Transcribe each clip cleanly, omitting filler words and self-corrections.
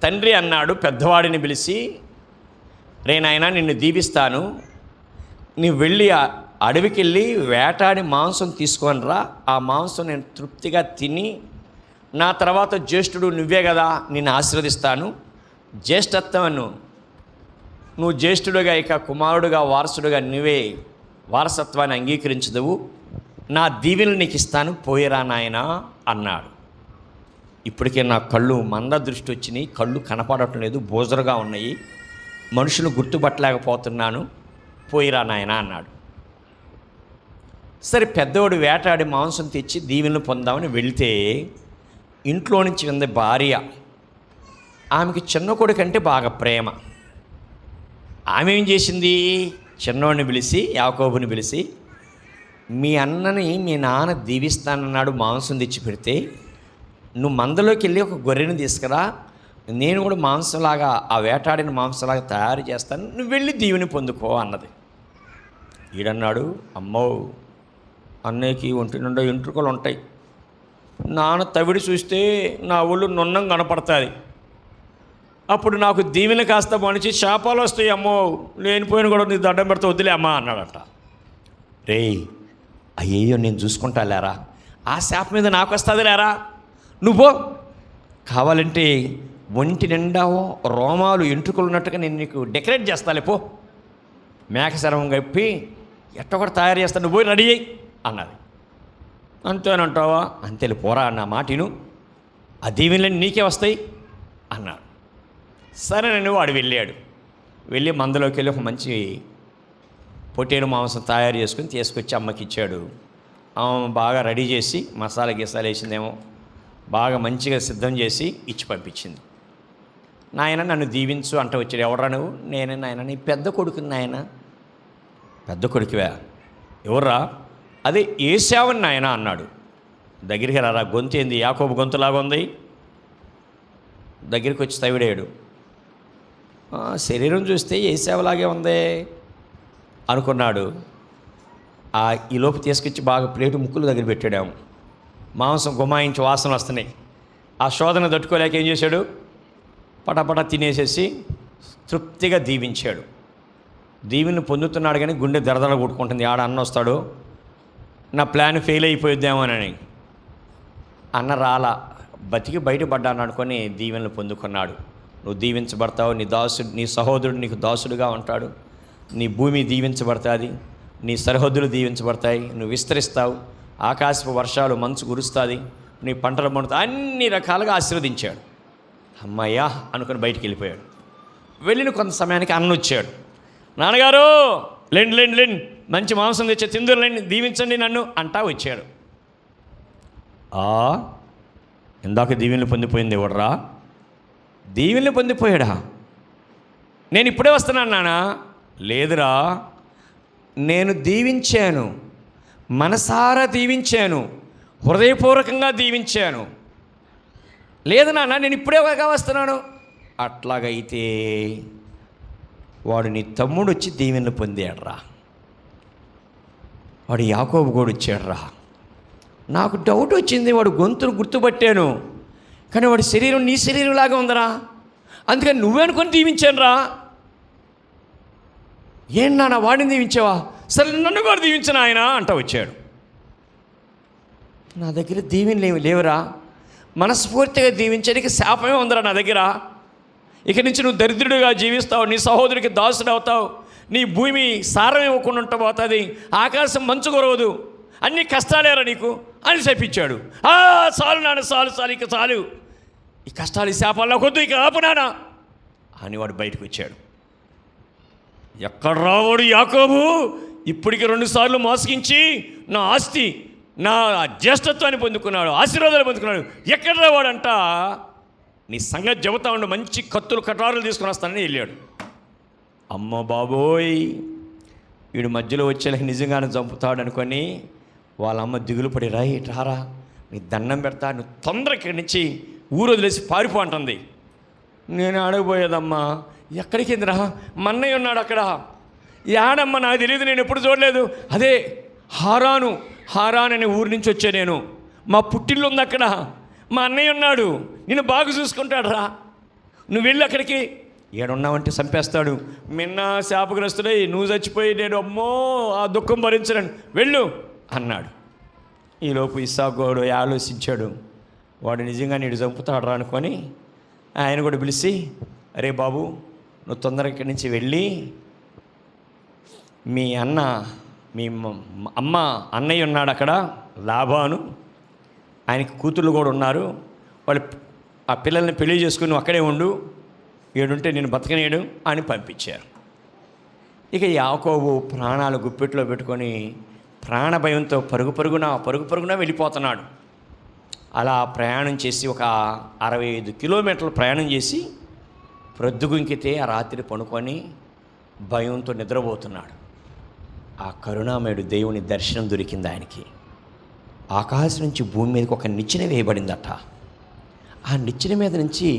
తండ్రి అన్నాడు పెద్దవాడిని పిలిచి, రే నాయనా నిన్ను దీవిస్తాను, నీవు వెళ్ళి అడవికి వెళ్ళి వేటాడి మాంసం తీసుకొని రా, ఆ మాంసం నేను తృప్తిగా తిని నా తర్వాత జ్యేష్ఠుడు నువ్వే కదా, నిన్ను ఆశీర్వదిస్తాను, జ్యేష్ఠత్వను నువ్వు జ్యేష్ఠుడుగా ఇక కుమారుడుగా వారసుడుగా నువ్వే వారసత్వాన్ని అంగీకరించదువు, నా దీవెనలు నీకు ఇస్తాను, పోయిరా నాయనా అన్నాడు. ఇప్పటికే నా కళ్ళు మంద దృష్టి వచ్చినాయి, కళ్ళు కనపడటం లేదు, బోజరుగా ఉన్నాయి, మనుషులు గుర్తుపట్టలేకపోతున్నాను, పోయిరా నాయనా అన్నాడు. సరే పెద్దవాడు వేటాడి మాంసం తెచ్చి దీవెనలు పొందామని వెళితే ఇంట్లో నుంచి ఉంది భార్య. ఆమెకి చిన్న కొడుకు అంటే బాగా ప్రేమ. ఆమె ఏం చేసింది, చిన్నవాడిని పిలిచి, యాకోబుని పిలిచి, మీ అన్నని మీ నాన్న దీవిస్తానన్నాడు, మాంసం తెచ్చి పెడితే నువ్వు మందలోకి వెళ్ళి ఒక గొర్రెని తీసుకురా, నేను కూడా మాంసంలాగా ఆ వేటాడిన మాంసంలాగా తయారు చేస్తాను, నువ్వు వెళ్ళి దీవెని పొందుకో అన్నది. ఈడన్నాడు, అమ్మో అన్నయ్యకి ఒంటి నిండా ఎంట్రుకలు ఉంటాయి, నాన్న తవిడి చూస్తే నా ఒళ్ళు నున్నం కనపడుతుంది, అప్పుడు నాకు దీవెన కాస్త మనిషి శాపాలు వస్తాయి, అమ్మో లేనిపోయిన కూడా నీ దండం పెడితే వద్దులే అమ్మా అన్నాడట. రే అయ్యో నేను చూసుకుంటా లేరా, ఆ శాప మీద నాకు వస్తుంది లేరా, నువ్వు కావాలంటే ఒంటి నిండా రోమాలు ఎంట్రుకలు ఉన్నట్టుగా నేను నీకు డెకరేట్ చేస్తాలే, పో మేక శరం కప్పి ఎట్ట కూడా తయారు చేస్తాను, నువ్వు పోయి రెడీ అయ్యి అన్నది. అంతేనంటావా, అంతేలే పోరా అన్న మాటను, ఆ దీవెనలన్నీ నీకే వస్తాయి అన్నాడు. సరే నేను వాడు వెళ్ళాడు. వెళ్ళి మందలోకి వెళ్ళి ఒక మంచి పొట్టేలు మాంసం తయారు చేసుకుని తీసుకొచ్చి అమ్మకి ఇచ్చాడు. ఆమె బాగా రెడీ చేసి మసాలా గిసాలు వేసిందేమో, బాగా మంచిగా సిద్ధం చేసి ఇచ్చి పంపించింది. నాయన నన్ను దీవించు అంట వచ్చాడు. ఎవరా నువ్వు? నేనే నాయన, నీ పెద్ద కొడుకుని నాయన. పెద్ద కొడుకువా? ఎవర్రా? అదే ఏశావుని నాయన అన్నాడు. దగ్గరికి రారా, గొంతు ఏంది యాకోబు గొంతులాగా ఉంది. దగ్గరికి వచ్చి తవిడాడు. శరీరం చూస్తే ఏశావులాగే ఉంది అనుకున్నాడు. ఈలోపు తీసుకొచ్చి బాగా ప్లేటు ముక్కులు దగ్గర పెట్టాడాము. మాంసం గుమాయించి వాసనలు వస్తున్నాయి. ఆ శోధన తట్టుకోలేక ఏం చేశాడు, పటపట తినేసేసి తృప్తిగా దీవించాడు. దీవెని పొందుతున్నాడు కానీ గుండె దరదర కొట్టుకుంటుంది, ఆడ అన్న వస్తాడు, నా ప్లాన్ ఫెయిల్ అయిపోయిద్దామోనని. అన్న రాలా, బతికి బయటపడ్డాను అనుకొని దీవెనలు పొందుకున్నాడు. నువ్వు దీవించబడతావు, నీ సహోదరుడు నీకు దాసుడుగా ఉంటాడు, నీ భూమి దీవించబడుతుంది, నీ సరిహద్దులు దీవించబడతాయి, నువ్వు విస్తరిస్తావు, ఆకాశపు వర్షాలు మంచు కురుస్తుంది, నీ పంటలు పండుతాయి, అన్ని రకాలుగా ఆశీర్వదించాడు. అమ్మయ్యా అనుకుని బయటికి వెళ్ళిపోయాడు. వెళ్ళిన కొంత సమయానికి అన్న వచ్చాడు. నాన్నగారు లెండి లెండి లెండి, మంచి మాంసం తెచ్చే తిందురులేండి, దీవించండి నన్ను అంటా వచ్చాడు. ఇందాక దీవెనలు పొందిపోయింది ఎవడరా? దీవెనలు పొందిపోయాడా? నేను ఇప్పుడే వస్తున్నాను నాన్న. లేదురా, నేను దీవించాను, మనసారా దీవించాను, హృదయపూర్వకంగా దీవించాను. లేదు నాన్న, నేను ఇప్పుడే వస్తున్నాను. అట్లాగైతే వాడు నీ తమ్ముడు వచ్చి దీవెనలు పొందాడురా, వాడు యాకోబు కూడా వచ్చాడురా. నాకు డౌట్ వచ్చింది, వాడు గొంతును గుర్తుపట్టాను, కానీ వాడి శరీరం నీ శరీరంలాగా ఉందరా, అందుకని నువ్వే అనుకొని దీవించాను రా. ఏం నాన్న వాడిని దీవించావా? సరే నన్ను కూడా దీవించిన ఆయన అంట వచ్చాడు. నా దగ్గర దీవెనలు లేవురా, మనస్ఫూర్తిగా దీవించడానికి శాపమే ఉందిరా నా దగ్గర. ఇక నుంచి నువ్వు దరిద్రుడిగా జీవిస్తావు, నీ సహోదరుడికి దాసుడు అవుతావు, నీ భూమి సారం ఇవ్వకుండా ఉంట పోతుంది, ఆకాశం మంచు కురవదు, అన్ని కష్టాలేరా నీకు అని చెప్పించాడు. చాలు నాన్న, చాలు ఇక చాలు, ఈ కష్టాలు ఈ శాపాల్లో కొద్దు, ఇక ఆపునానా అని వాడు బయటకు వచ్చాడు. ఎక్కడ రావాడు యాకోబు? ఇప్పటికి 2 సార్లు మోసగించి నా ఆస్తి, నా జ్యేష్ఠత్వాన్ని పొందుకున్నాడు, ఆశీర్వాదాలు పొందుకున్నాడు. ఎక్కడ రావాడంట? నీ సంగతి చెబుతా ఉండు, మంచి కత్తులు కటారులు తీసుకుని వస్తానని వెళ్ళాడు. అమ్మ బాబోయ్, వీడు మధ్యలో వచ్చేలాగా నిజంగానే చంపుతాడు అనుకొని వాళ్ళ అమ్మ దిగులు పడి, రారా నీ దండం పెడతా, నువ్వు తొందర ఇక్కడి నుంచి ఊరు వదిలేసి పారిపో అంటుంది. నేను అడగబోయేదమ్మా, ఎక్కడికి రా, మన్నయ్య ఉన్నాడు అక్కడ. యాడమ్మ నాకు తెలియదు, నేను ఎప్పుడు చూడలేదు. అదే హారాన్ అనే ఊరి నుంచి వచ్చా నేను, మా పుట్టిల్లు ఉంది అక్కడ, మా అన్నయ్య ఉన్నాడు, నిన్ను బాగా చూసుకుంటాడు రా నువ్వు వెళ్ళి అక్కడికి. ఏడున్నావంటే చంపేస్తాడు. మిన్న శాపగ్రస్తుడై నువ్వు చచ్చిపోయి నేను అమ్మో ఆ దుఃఖం భరించలేను, వెళ్ళు అన్నాడు. ఈలోపు ఇస్సాకోడు ఆలోచించాడు, వాడు నిజంగా నీడు చంపుతాడు అనుకొని ఆయన కూడా పిలిచి, అరే బాబు నువ్వు తొందరగా ఇక్కడి నుంచి వెళ్ళి మీ అమ్మ అన్నయ్య ఉన్నాడు అక్కడ లాబాను, ఆయనకి కూతుళ్ళు కూడా ఉన్నారు, వాళ్ళు ఆ పిల్లల్ని పెళ్లి చేసుకుని నువ్వు అక్కడే ఉండు, ఏడుంటే నేను బతకనేడు అని పంపించారు. ఇక యాకోబు ప్రాణాలు గుప్పెట్లో పెట్టుకొని ప్రాణ భయంతో పరుగు పరుగున వెళ్ళిపోతున్నాడు. అలా ప్రయాణం చేసి ఒక 65 కిలోమీటర్లు ప్రయాణం చేసి ప్రొద్దుగుంకితే ఆ రాత్రి పడుకొని భయంతో నిద్రపోతున్నాడు. ఆ కరుణామయుడు దేవుని దర్శనం దొరికింది ఆయనకి. ఆకాశం నుంచి భూమి మీదకి ఒక నిచ్చెన వేయబడిందట. ఆ నిచ్చెన మీద నుంచి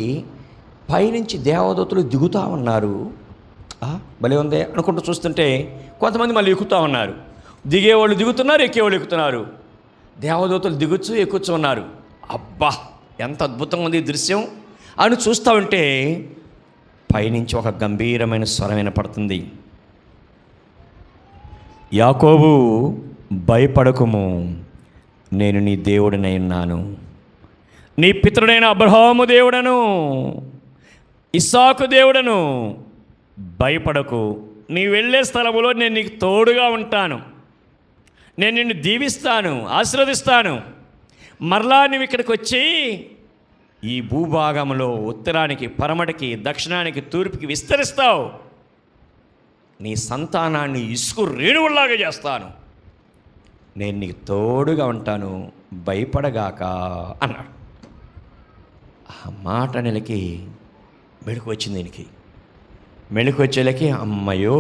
పైనుంచి దేవదూతలు దిగుతూ ఉన్నారు. భలే ఉందే అనుకుంటూ చూస్తుంటే కొంతమంది మళ్ళీ ఎక్కుతూ ఉన్నారు. దిగేవాళ్ళు దిగుతున్నారు, ఎక్కేవాళ్ళు ఎక్కుతున్నారు. దేవదూతలు దిగుచ్చు ఎక్కుచ్చు ఉన్నారు. అబ్బా ఎంత అద్భుతంగా ఉంది ఈ దృశ్యం అని చూస్తూ ఉంటే పైనుంచి ఒక గంభీరమైన స్వరం వినపడుతుంది. యాకోబు భయపడకుము, నేను నీ దేవుడినై ఉన్నాను, నీ పితరుడైన అబ్రహాము దేవుడను, ఇస్సాకు దేవుడను. భయపడకు, నీ వెళ్ళే స్థలములో నేను నీకు తోడుగా ఉంటాను, నేను నిన్ను దీవిస్తాను, ఆశీర్వదిస్తాను. మరలా నువ్వు ఇక్కడికి వచ్చి ఈ భూభాగంలో ఉత్తరానికి, పరమటికి, దక్షిణానికి, తూర్పుకి విస్తరిస్తావు. నీ సంతానాన్ని ఇసుకు రేణువుల్లాగా చేస్తాను, నేను నీకు తోడుగా ఉంటాను, భయపడగాక అన్నాడు. ఆ మాట నెలకి మెళుకు వచ్చింది. దీనికి మెళుకు వచ్చేలకి అమ్మయ్యో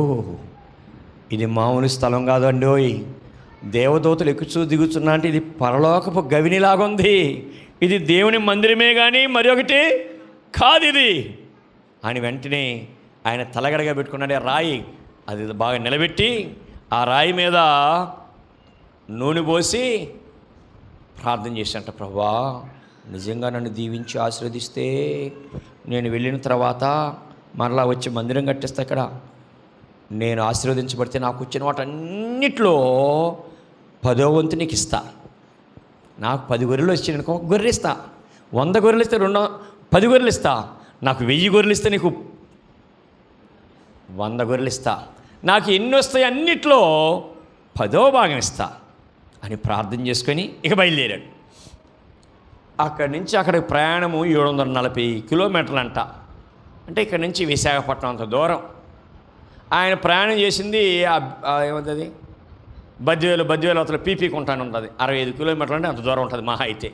ఇది మామూలు స్థలం కాదండోయ్, దేవదూతలు ఎక్కుచూ దిగుతున్నా అంటే ఇది పరలోకపు గవినిలాగుంది, ఇది దేవుని మందిరమే కానీ మరి ఒకటి కాదు ఇది అని వెంటనే ఆయన తలగడగా పెట్టుకున్నాడే రాయి, అది బాగా నిలబెట్టి ఆ రాయి మీద నూనె పోసి ప్రార్థన చేశాంట, ప్రభువా నిజంగా నన్ను దీవించి ఆశీర్వదిస్తే నేను వెళ్ళిన తర్వాత మరలా వచ్చి మందిరం కట్టిస్తా, ఇక్కడ నేను ఆశీర్వదించబడితే నాకు వచ్చిన వాటన్నిటిలో 10వ వంతు నీకు ఇస్తా. నాకు 10 గొర్రెలు వచ్చాయి అనుకో, ఒక గొర్రెలు ఇస్తా. 100 గొర్రెలు ఇస్తే 10 గొర్రెలు ఇస్తా. నాకు 1000 గొర్రెలు ఇస్తే నీకు 100 గొర్రెలు ఇస్తా. నాకు ఎన్ని వస్తాయి అన్నిట్లో 10వ భాగం ఇస్తా అని ప్రార్థన చేసుకొని ఇక బయలుదేరాడు. అక్కడి నుంచి అక్కడికి ప్రయాణము 740 కిలోమీటర్లు అంట. అంటే ఇక్కడి నుంచి విశాఖపట్నం అంత దూరం ఆయన ప్రయాణం చేసింది. ఏమవుతుంది బద్వేలు అవతల పీపీ కొంటాను ఉంటుంది, 65 కిలోమీటర్లు అంటే అంత దూరం ఉంటుంది మహా అయితే.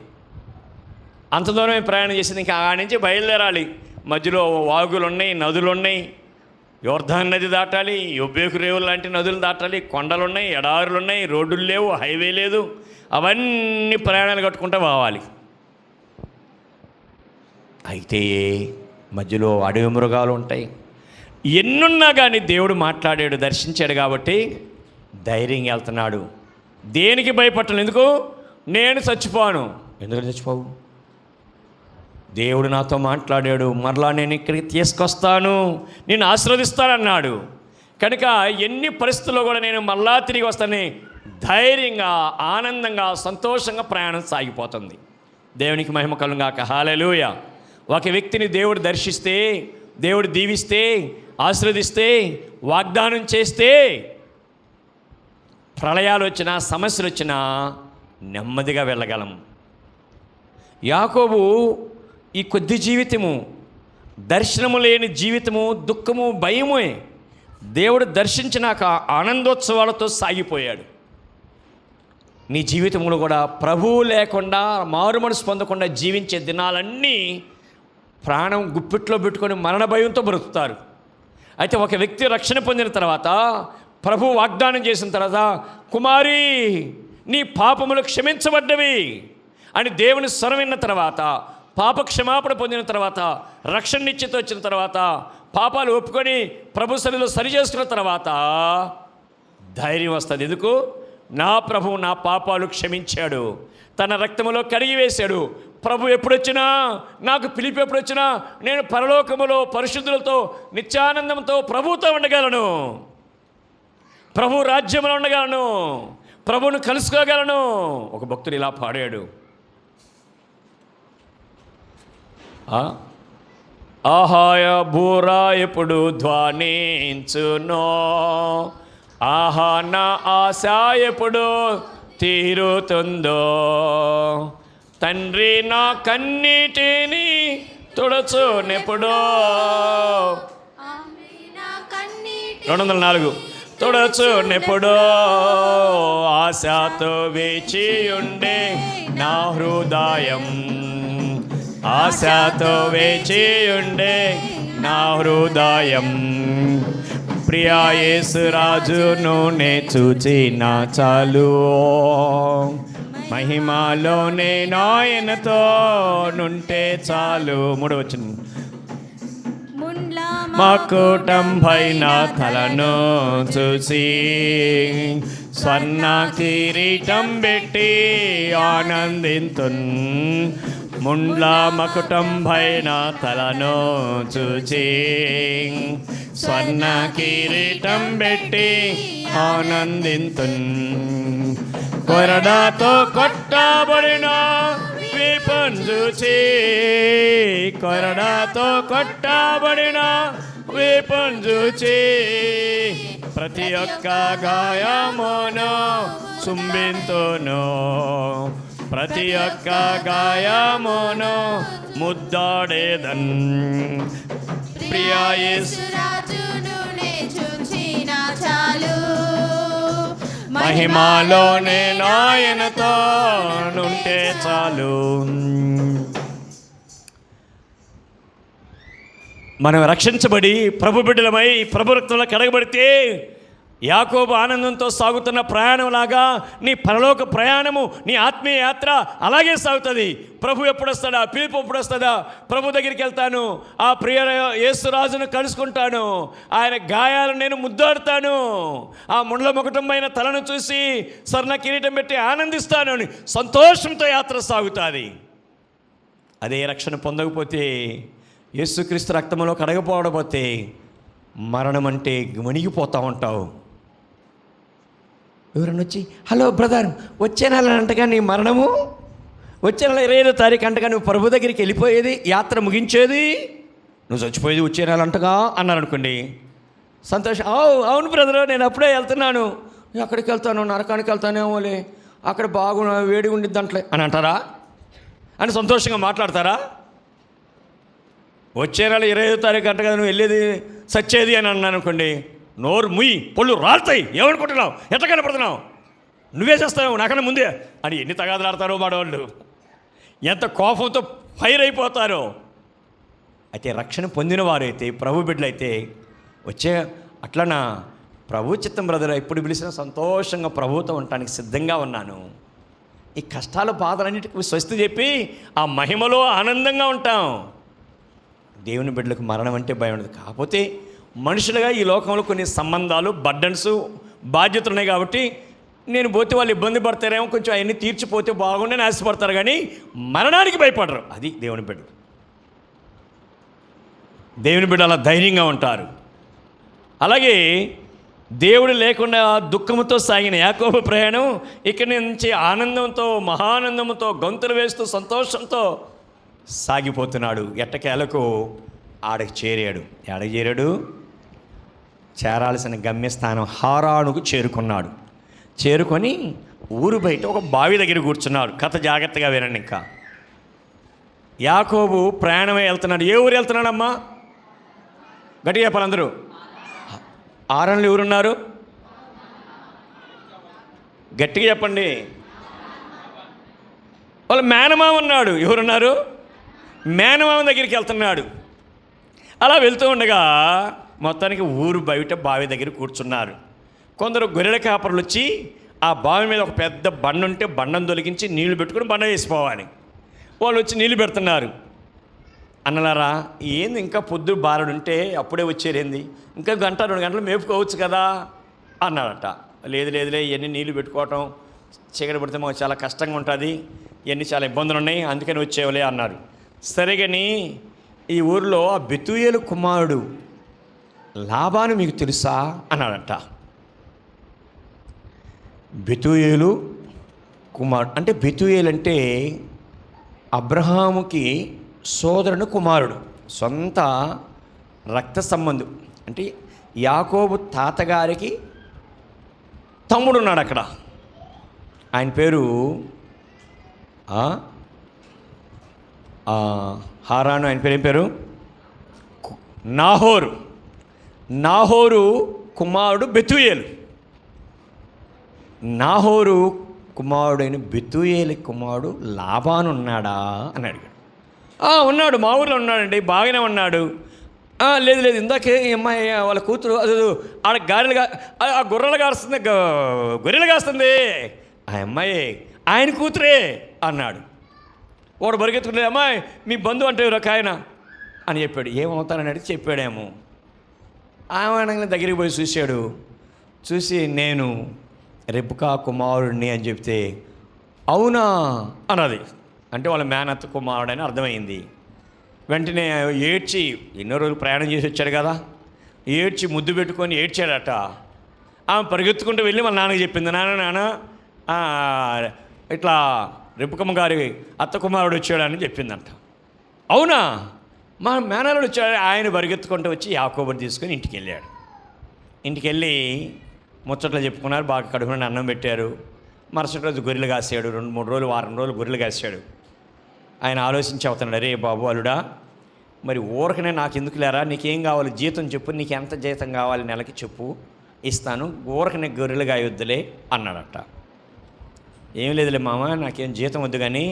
అంత దూరమే ప్రయాణం చేసింది. ఇంకా ఆ నుంచి బయలుదేరాలి. మధ్యలో వాగులు ఉన్నాయి, నదులు ఉన్నాయి, యోర్దాన్ నది దాటాలి, యొబ్బేకు రేవులు లాంటి నదులు దాటాలి, కొండలు ఉన్నాయి, ఎడారులు ఉన్నాయి, రోడ్డులు లేవు, హైవే లేదు. అవన్నీ ప్రయాణాలు కట్టుకుంటూ పోవాలి. అయితే మధ్యలో అడవి మృగాలు ఉంటాయి. ఎన్నున్నా కానీ దేవుడు మాట్లాడాడు, దర్శించాడు కాబట్టి ధైర్యంగా వెళ్తున్నాడు. దేనికి భయపట్టను. ఎందుకు? నేను చచ్చిపోను. ఎందుకంటే చచ్చిపోవు, దేవుడు నాతో మాట్లాడాడు, మరలా నేను ఇక్కడికి తీసుకొస్తాను, నేను ఆశీర్వదిస్తానన్నాడు. కనుక ఎన్ని పరిస్థితుల్లో కూడా నేను మరలా తిరిగి వస్తానని ధైర్యంగా, ఆనందంగా, సంతోషంగా ప్రయాణం సాగిపోతుంది. దేవునికి మహిమ కలుగాక. హల్లెలూయా. ఒక వ్యక్తిని దేవుడు దర్శిస్తే, దేవుడు దీవిస్తే, ఆశీర్వదిస్తే, వాగ్దానం చేస్తే, ప్రళయాలు వచ్చినా, సమస్యలు వచ్చినా నెమ్మదిగా వెళ్ళగలం. యాకోబు ఈ కొద్ది జీవితము, దర్శనము లేని జీవితము, దుఃఖము, భయమే. దేవుడు దర్శించినాక ఆనందోత్సవాలతో సాగిపోయాడు. నీ జీవితంలో కూడా ప్రభువు లేకుండా, మారు మనసు పొందకుండా జీవించే దినాలన్నీ ప్రాణం గుప్పిట్లో పెట్టుకొని మరణ భయంతో బ్రతుకుతారు. అయితే ఒక వ్యక్తి రక్షణ పొందిన తర్వాత, ప్రభు వాగ్దానం చేసిన తర్వాత, కుమారి నీ పాపములు క్షమించబడ్డవి అని దేవుని స్వరం విన్న తర్వాత, పాప క్షమాపణ పొందిన తర్వాత, రక్షణ నిశ్చిత వచ్చిన తర్వాత, పాపాలు ఒప్పుకొని ప్రభు సన్నిధిలో సరి చేసుకున్న తర్వాత ధైర్యం వస్తుంది. ఎందుకు? నా ప్రభువు నా పాపాలు క్షమించాడు, తన రక్తములో కడిగి వేశాడు, ప్రభు ఎప్పుడొచ్చినా, నాకు పిలుపు ఎప్పుడొచ్చినా నేను పరలోకములో పరిశుద్ధులతో నిత్యానందంతో ప్రభుతో ఉండగలను, ప్రభు రాజ్యంలో ఉండగలను, ప్రభువును కలుసుకోగలను. ఒక భక్తుడు ఇలా పాడాడు, ఆహాయ బూరా ఎప్పుడు ధ్వనించునో, ఆహా నా ఆశ ఎప్పుడు తీరుతుందో, తండ్రి నా కన్నీటిని తుడచునెప్పుడో. 204 తుడచునెప్పుడో, ఆశతో వేచి ఉండే నా హృదయం, ఆశతో వేచి ఉండే నా హృదయం. ప్రియా యేసు రాజును నే చూచిన చాలు, మహిమలోనే నాయనతో నుంటే చాలు. 3వ వచనం, మకుటం పైన తలను చూసి స్వర్ణ కిరీటం పెట్టి ఆనందింతున్, ముండ్ల మకుటం పైన తలను చూచి స్వర్ణ కిరీటం పెట్టి ఆనందింతున్, కొరడాతో కొట్టబడిన వీపును చూచి, కొరడాతో కొట్టబడిన వీపును చూచి, ప్రతి ఒక్క గాయమును చుంబింతును, ప్రతి ఒక్క గాయమును ముద్దాడేదన్. ప్రియా యేసు మహిమలోనే నాయనతో నుంటే చాలు. మనం రక్షించబడి ప్రభు బిడ్డలమై ప్రభు రక్తంలో కడగబడితే యాకోబు ఆనందంతో సాగుతున్న ప్రయాణంలాగా నీ పరలోక ప్రయాణము, నీ ఆత్మీయ యాత్ర అలాగే సాగుతుంది. ప్రభు ఎప్పుడు వస్తాడా, పిలుపు ఎప్పుడు వస్తుందా, ప్రభు దగ్గరికి వెళ్తాను, ఆ ప్రియ యేసురాజును కలుసుకుంటాను, ఆయన గాయాలను నేను ముద్దాడుతాను, ఆ ముండ్ల ముకుటమైన తలను చూసి స్వర్ణ కిరీటం పెట్టి ఆనందిస్తాను అని సంతోషంతో యాత్ర సాగుతుంది. అదే రక్షణ పొందకపోతే, యేసుక్రీస్తు రక్తంలో కడగపోవడపోతే మరణం అంటే మునిగిపోతూ ఉంటావు. ఎవరన్నా వచ్చి, హలో బ్రదర్, వచ్చే నెల అంటగా నీ మరణము, వచ్చే నెల 25వ తారీఖు అంటగా నువ్వు ప్రభు దగ్గరికి వెళ్ళిపోయేది, యాత్ర ముగించేది, నువ్వు చచ్చిపోయేది వచ్చే నెల అంటగా అన్నారు అనుకోండి, సంతోషం. అవును బ్రదరు, నేను అప్పుడే వెళ్తున్నాను, ఎక్కడికి వెళ్తాను, నరకానికి వెళ్తానేమోలే, అక్కడ వేడి ఉండిద్ది అంటలే అని అంటారా, అని సంతోషంగా మాట్లాడతారా? వచ్చే నెల 25వ తారీఖు అంట కదా నువ్వు వెళ్ళేది, సచ్చేది అని అన్నాను అనుకోండి, నోరు ముయ్యి, పొళ్ళు రాలుతాయి, ఏమనుకుంటున్నావు, ఎట్లా కనపడుతున్నావు, నువ్వే చేస్తావు నాకన్నా ముందే అని ఎన్ని తగాదలాడతారో వాడవాళ్ళు, ఎంత కోపంతో ఫైర్ అయిపోతారో. అయితే రక్షణ పొందిన వారైతే, ప్రభు బిడ్డలైతే వచ్చే అట్లనా ప్రభు చిత్తం బ్రదర్, ఎప్పుడు పిలిచినా సంతోషంగా ప్రభుతో ఉండటానికి సిద్ధంగా ఉన్నాను, ఈ కష్టాల బాధలన్నిటికీ స్వస్తి చెప్పి ఆ మహిమలో ఆనందంగా ఉంటాం. దేవుని బిడ్డలకు మరణం అంటే భయం ఉండదు. కాకపోతే మనుషులుగా ఈ లోకంలో కొన్ని సంబంధాలు, బర్డన్స్, బాధ్యతలు ఉన్నాయి కాబట్టి నేను పోతే వాళ్ళు ఇబ్బంది పడతారేమో, కొంచెం అవన్నీ తీర్చిపోతే బాగుండని ఆశపడతారు, కానీ మరణానికి భయపడరు. అది దేవుని బిడ్డ. దేవుని బిడ్డ అలా ధైర్యంగా ఉంటారు. అలాగే దేవుడు లేకుండా దుఃఖంతో సాగిన యాకోబు ప్రయాణం ఇక్కడి నుంచి ఆనందంతో, మహానందంతో, గొంతులు వేస్తూ సంతోషంతో సాగిపోతున్నాడు. ఎట్టకేలకు ఆడకి చేరాడు. ఎడకి చేరాడు? చేరాల్సిన గమ్యస్థానం హారానుకు చేరుకున్నాడు. చేరుకొని ఊరు బయట ఒక బావి దగ్గర కూర్చున్నాడు. కథ జాగ్రత్తగా వినండి. ఇంకా యాకోబు ప్రయాణమే వెళ్తున్నాడు. ఏ ఊరు వెళ్తున్నాడమ్మా? గట్టిగా చెప్పాలి అందరూ. హారాన్లు ఎవరున్నారు? గట్టిగా చెప్పండి. వాళ్ళ మేనమామ ఉన్నాడు. ఎవరున్నారు? మేనమామ దగ్గరికి వెళ్తున్నాడు. అలా వెళ్తూ ఉండగా మొత్తానికి ఊరు బయట బావి దగ్గర కూర్చున్నారు. కొందరు గొర్రెల కాపరులు వచ్చి ఆ బావి మీద ఒక పెద్ద బండ ఉంటే బండను తొలగించి నీళ్లు పెట్టుకుని బండ వేసిపోవాలి. వాళ్ళు వచ్చి నీళ్లు పెడుతున్నారు. అన్నలారా, ఏంది ఇంకా పొద్దు బారుడుంటే అప్పుడే వచ్చేరేంది, ఇంకా 1-2 గంటలు మేపుకోవచ్చు కదా అన్నాడట. లేదులే, ఇవన్నీ నీళ్లు పెట్టుకోవటం చీకటి పడితే మాకు చాలా కష్టంగా ఉంటుంది, ఇవన్నీ చాలా ఇబ్బందులు ఉన్నాయి, అందుకని వచ్చేవలే అన్నారు. సరిగని ఈ ఊరిలో ఆ బెతూయేలు కుమారుడు లాబాను మీకు తెలుసా అన్నాడట. బెతూయేలు కుమారుడు అంటే, బెతూయేలు అంటే అబ్రహాముకి సోదరుని కుమారుడు, సొంత రక్త సంబంధం. అంటే యాకోబు తాతగారికి తమ్ముడు ఉన్నాడు అక్కడ. ఆయన పేరు హారాను. ఆయన పేరు ఏం పేరు? నాహోరు. నాహోరు కుమారుడు బెతూయేలు. నాహోరు కుమారుడైన బెతూయేలు కుమారుడు లాబాను ఉన్నాడా అని అడిగాడు. ఉన్నాడు, మా ఊరిలో ఉన్నాడండి, బాగానే ఉన్నాడు. లేదు లేదు, ఇందాకే ఈ అమ్మాయి వాళ్ళ కూతురు అది ఆడ గారెలుగా ఆ గొర్రెలు కాస్తుంది ఆ అమ్మాయి ఆయన కూతురే అన్నాడు. వాడు బరిగెత్తుకుంటే, అమ్మాయి మీ బంధువు అంటే ఒక ఆయన అని చెప్పాడు. ఏమవుతానని అడిగి చెప్పాడేమో. ఆయన దగ్గరికి పోయి చూశాడు. చూసి నేను రెబ్కా కుమారుడిని అని చెప్తే అవునా అన్నది. అంటే వాళ్ళ మేనత్త కుమారుడని అర్థమైంది. వెంటనే ఏడ్చి, ఎన్నో రోజులు ప్రయాణం చేసి వచ్చాడు కదా, ఏడ్చి ముద్దు పెట్టుకొని ఏడ్చాడట. ఆమె పరిగెత్తుకుంటూ వెళ్ళి వాళ్ళ నాన్నకి చెప్పింది, నాన్న ఇట్లా రెబ్బకమ్మ గారి అత్త కుమారుడు వచ్చాడని చెప్పిందంట. అవునా, మా మేనల్లుడు వచ్చాడు. ఆయన పరిగెత్తుకుంటూ వచ్చి యాకోబుని తీసుకొని ఇంటికి వెళ్ళాడు. ఇంటికి వెళ్ళి ముచ్చట్లు చెప్పుకున్నారు, బాగా కడుపున అన్నం పెట్టారు. మరుసటి రోజు గొర్రెలు కాసాడు. 2-3 రోజులు, వారం రోజులు గొర్రెలు కాసాడు. ఆయన ఆలోచించి అవుతున్నాడు, అరే బాబు అల్లుడా, మరి ఊరకనే నాకు ఎందుకు లేరా, నీకేం కావాలి జీతం చెప్పు, నీకు ఎంత జీతం కావాలి నెలకి చెప్పు, ఇస్తాను, ఊరకనే గొర్రెలు కాయొద్దులే అన్నాడట. ఏం లేదులే మామ, నాకేం జీతం వద్దు, కానీ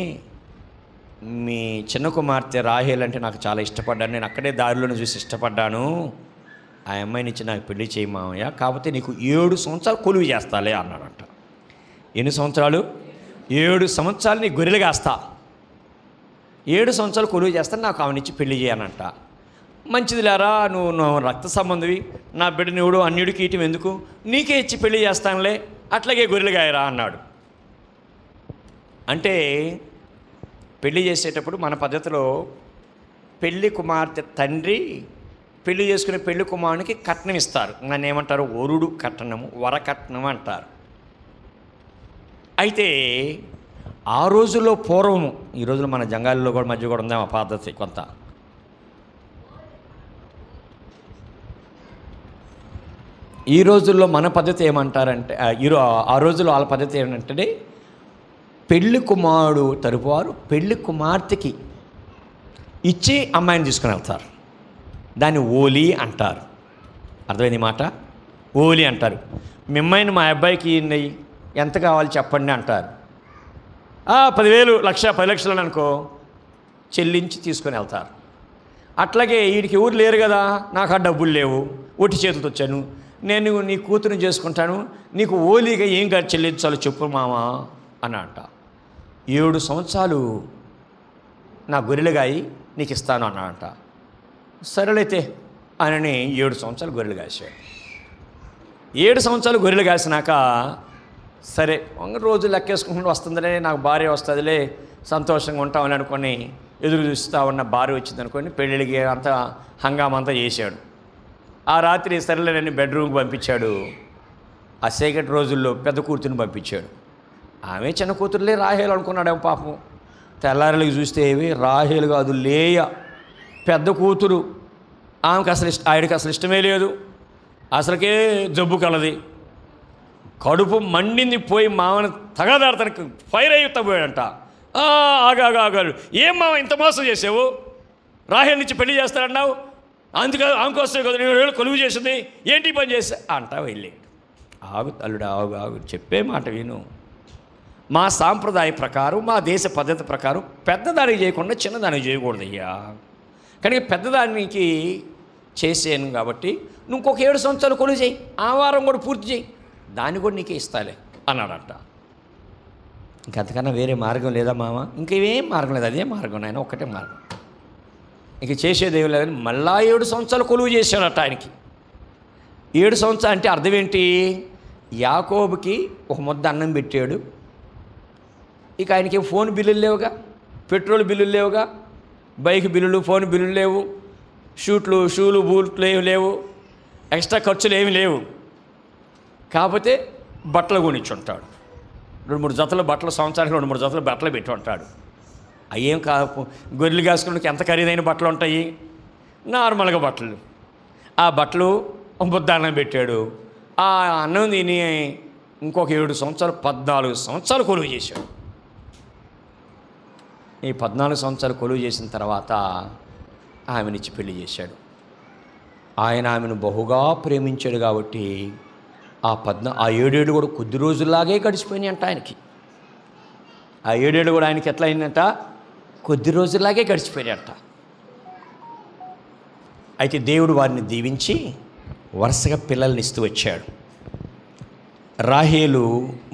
మీ చిన్న కుమార్తె రాహేల్ అంటే నాకు చాలా ఇష్టపడ్డాను, నేను అక్కడే దారిలోనే చూసి ఇష్టపడ్డాను, ఆ అమ్మాయిని ఇచ్చి నాకు పెళ్లి చేయి మామయ్య, కాకపోతే నీకు 7 సంవత్సరాలు కొలువు చేస్తాలే అన్నాడట. ఎన్ని సంవత్సరాలు? 7 సంవత్సరాలు నీ గొర్రెలు కాస్తా, 7 సంవత్సరాలు కొలువు చేస్తాను, నాకు ఆమెనిచ్చి పెళ్లి చేయనంట. మంచిది లేరా, నువ్వు రక్త సంబంధివి, నా బిడ్డ నువ్వు అన్యుడికి ఇయటం ఎందుకు, నీకే ఇచ్చి పెళ్లి చేస్తానులే, అట్లాగే గొర్రెలు గాయరా అన్నాడు. అంటే పెళ్లి చేసేటప్పుడు మన పద్ధతిలో పెళ్లి కుమార్తె తండ్రి పెళ్లి చేసుకునే పెళ్లి కుమారునికి కట్నం ఇస్తారు. నన్ను ఏమంటారు? వరుడు కట్నము, వరకట్నం అంటారు. అయితే ఆ రోజుల్లో పూర్వము, ఈ రోజుల్లో మన జంగాల్లో కూడా మధ్య కూడా ఉందా ఆ పద్ధతి కొంత. ఈ రోజుల్లో మన పద్ధతి ఏమంటారంటే, ఆ రోజుల్లో వాళ్ళ పద్ధతి ఏమంటే, పెళ్లి కుమారుడు తరపువారు పెళ్లి కుమార్తెకి ఇచ్చి అమ్మాయిని తీసుకుని వెళ్తారు. దాన్ని ఓలి అంటారు. అర్థమైంది మాట? ఓలి అంటారు. మీ అమ్మాయిని మా అబ్బాయికి ఎంత కావాలి చెప్పండి అంటారు. 10,000, 1,00,000, 10 లక్షలు అనుకో, చెల్లించి తీసుకొని వెళ్తారు. అట్లాగే వీడికి ఎవరు లేరు కదా, నాకు ఆ డబ్బులు లేవు, ఒట్టి చేతులతో వచ్చాను, నేను నీ కూతురుని చేసుకుంటాను, నీకు ఓలీగా ఏం చెల్లించాలో చెప్పు మామా అని అంట. 7 సంవత్సరాలు నా గొర్రెలుగాయి నీకు ఇస్తాను అన్నాడంట. సరేలైతే అని 7 సంవత్సరాలు గొర్రెలు కాశాడు. 7 సంవత్సరాలు గొర్రెలు కాసినాక సరే రోజు లెక్కేసుకుంటూ వస్తుందిలే, నాకు భార్య వస్తుందిలే, సంతోషంగా ఉంటామని అనుకొని ఎదురు చూస్తూ ఉన్న భార్య వచ్చింది అనుకొని పెళ్ళిళ్ళకి అంతా హంగామంతా చేశాడు. ఆ రాత్రి సరేలే నన్ను బెడ్రూమ్కి పంపించాడు. ఆ చీకటి రోజుల్లో పెద్ద కూతురుని పంపించాడు. ఆమె చిన్న కూతురులే రాహేలు అనుకున్నాడేమో పాపం. తెల్లారులకి చూస్తే రాహేలు కాదు, లేయ పెద్ద కూతురు. ఆమెకు ఆవిడకి అసలు ఇష్టమే లేదు, అసలుకే జబ్బు కలది, కడుపు మండింది, పోయి మామని తగాదాడతానికి ఫైర్ అయ్యి పోయాడంట. ఆగాడు, ఏం మామ ఇంత మోసం చేసావు, రాహేల్ నుంచి పెళ్లి చేస్తాడన్నావు, అందుకే ఆమెకు వస్తే కదా నేను కొలువు చేసింది, ఏంటి పని చేస్తా అంటా వెళ్ళాడు. ఆగు తల్లుడు, ఆగు, చెప్పే మాట విను. మా సాంప్రదాయ ప్రకారం, మా దేశ పద్ధతి ప్రకారం పెద్దదానికి చేయకుండా చిన్నదానికి చేయకూడదయ్యా, కానీ పెద్దదానికి చేసాను కాబట్టి నువ్వు ఇంకొక 7 సంవత్సరాలు కొలువు చేయి, ఆ వారం కూడా పూర్తి చేయి, దాన్ని కూడా నీకే ఇస్తాలే అన్నాడంట. ఇంకంతకన్నా వేరే మార్గం లేదా మామ? ఇంకేం మార్గం లేదు, అదే మార్గం నాయన, ఒక్కటే మార్గం, ఇంక చేసేదేం లేదని మళ్ళా 7 సంవత్సరాలు కొలువు చేశాడట ఆయనకి. 7 సంవత్సరాలు అంటే అర్థం ఏంటి? యాకోబుకి ఒక ముద్ద అన్నం పెట్టాడు, ఇక ఆయనకి ఫోన్ బిల్లులు లేవుగా, పెట్రోల్ బిల్లులు లేవుగా, బైక్ బిల్లులు, ఫోన్ బిల్లులు లేవు, షూలు బూట్లు ఏమి లేవు, ఎక్స్ట్రా ఖర్చులు ఏమి లేవు. కాకపోతే బట్టలు కొనిచ్చుంటాడు. 2-3 జతలు బట్టలు, సంవత్సరానికి 2-3 జతలు బట్టలు పెట్టి ఉంటాడు. అయ్యేం గొర్రెలు కాసుకునేకి ఎంత ఖరీదైన బట్టలు ఉంటాయి, నార్మల్గా బట్టలు. ఆ బట్టలు బుద్ధాన్నం పెట్టాడు. ఆ అన్నం తిని ఇంకొక 7 సంవత్సరాలు 14 సంవత్సరాలు కొలువు చేశాడు. ఈ 14 సంవత్సరాలు కొలువు చేసిన తర్వాత ఆమెనిచ్చి పెళ్లి చేశాడు. ఆయన ఆమెను బహుగా ప్రేమించాడు కాబట్టి ఆ 7 ఏళ్ళు కూడా కొద్ది రోజుల్లాగే గడిచిపోయినాయి అంట ఆయనకి. ఆ 7 ఏళ్ళు కూడా ఆయనకి ఎట్లా అయిందంట, కొద్ది రోజుల్లాగే గడిచిపోయినాయంట. అయితే దేవుడు వారిని దీవించి వరుసగా పిల్లల్ని ఇస్తూ వచ్చాడు. రాహేలు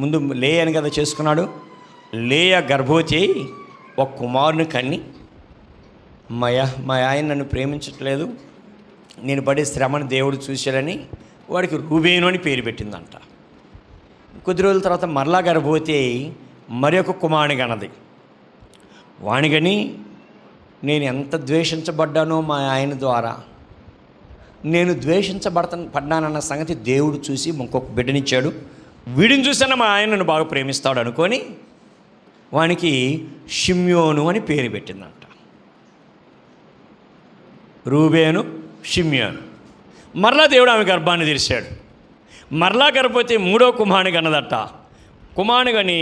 ముందు లేయని కదా చేసుకున్నాడు. లేయ గర్భవతి ఒక కుమారుని కన్ని, మా ఆయన నన్ను ప్రేమించట్లేదు, నేను పడే శ్రమను దేవుడు చూశాడని వాడికి రూబేను అని పేరు పెట్టిందంట. కొద్ది రోజుల తర్వాత మరలా గర్భవతి మరొక కుమారుని కన్నది. వాణిగని నేను ఎంత ద్వేషించబడ్డానో మా ఆయన ద్వారా, నేను పడ్డానన్న సంగతి దేవుడు చూసి ఇంకొక బిడ్డనిచ్చాడు, వీడిని చూసినా మా ఆయన నన్ను బాగా ప్రేమిస్తాడు అనుకొని వానికి షిమ్యోను అని పేరు పెట్టిందంట. రూబేను, షిమ్యోను. మరలా దేవుడు ఆమె గర్భాన్ని తెరిచాడు. మరలా గర్భవతి 3వ కుమారుని కన్నదట. కుమారుని కని,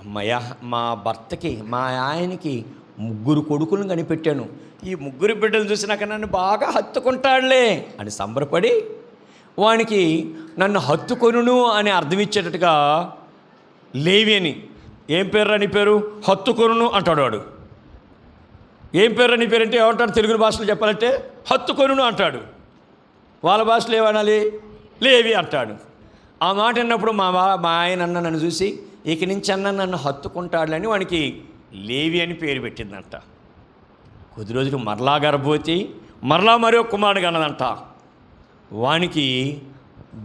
అమ్మయ్య మా భర్తకి, మా ఆయనకి 3 కొడుకులను కనిపెట్టాను, ఈ 3 బిడ్డలు చూసినాక నన్ను బాగా హత్తుకుంటాడులే అని సంబరపడి వానికి నన్ను హత్తుకొనును అని అర్థం ఇచ్చేటట్టుగా లేవి అని, ఏం పేరు అని పేరు, హత్తుకొనును అంటాడు వాడు. ఏం పేరు అని పేరు అంటే ఏమంటాడు, తెలుగు భాషలో చెప్పాలంటే హత్తుకొనును అంటాడు. వాళ్ళ భాషలో ఏమనాలి, లేవి అంటాడు. ఆ మాట అన్నప్పుడు మా ఆయన అన్న నన్ను చూసి ఇక నుంచి అన్న నన్ను హత్తుకుంటాడులని వానికి లేవి అని పేరు పెట్టిందంట. కొద్ది రోజులు మరలా గర్భవతి, మరలా మరో కుమారుడు కన్నదంట. వానికి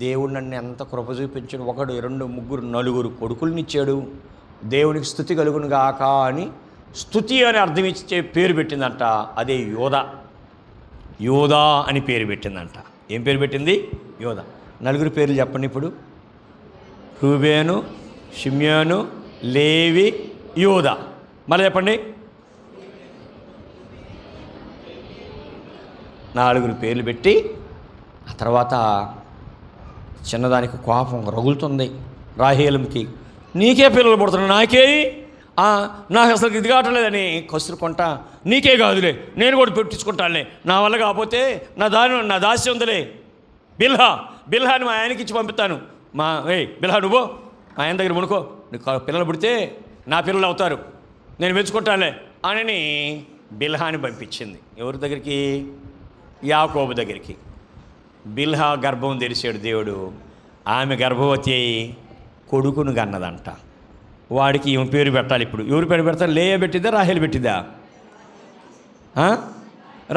దేవుడు నన్ను ఎంత కృప చూపించాడు, 1, 2, 3, 4 కొడుకులనిచ్చాడు, దేవునికి స్తుతి కలుగును గాక అని స్తుతి అని అర్థం ఇచ్చే పేరు పెట్టిందంట. అదే యోధా అని పేరు పెట్టిందంట. ఏం పేరు పెట్టింది, యోధా. 4 పేర్లు చెప్పండి ఇప్పుడు, రూబేను, షిమ్యోను, లేవి, యోధా. మళ్ళీ చెప్పండి. 4 పేర్లు పెట్టి ఆ తర్వాత చిన్నదానికి కోపం రగులుతుంది రాహేలుకి. నీకే పిల్లలు పుడుతున్నా, నాకు అసలు ఇది కావట్లేదని కసురుకుంటా, నీకే కాదులే నేను కూడా పెట్టించుకుంటానులే, నా వల్ల కాకపోతే నా దాసి ఉందిలే, బిల్హాని మా ఆయనకి ఇచ్చి పంపిస్తాను, బిల్హా నువ్వు మా ఆయన దగ్గర మునుకో, నీకు పిల్లలు పుడితే నా పిల్లలు అవుతారు, నేను మెచ్చుకుంటానులే అని బిల్హాని పంపించింది. ఎవరి దగ్గరికి, యాకోబు దగ్గరికి. బిల్హా గర్భం తెరిచాడు దేవుడు. ఆమె గర్భవతి అయి కొడుకును కన్నదంట. వాడికి ఈమె పేరు పెట్టాలి. ఇప్పుడు ఎవరు పేరు పెడతారు, లేయ పెట్టిద్దా, రాహేలు పెట్టిద్దా?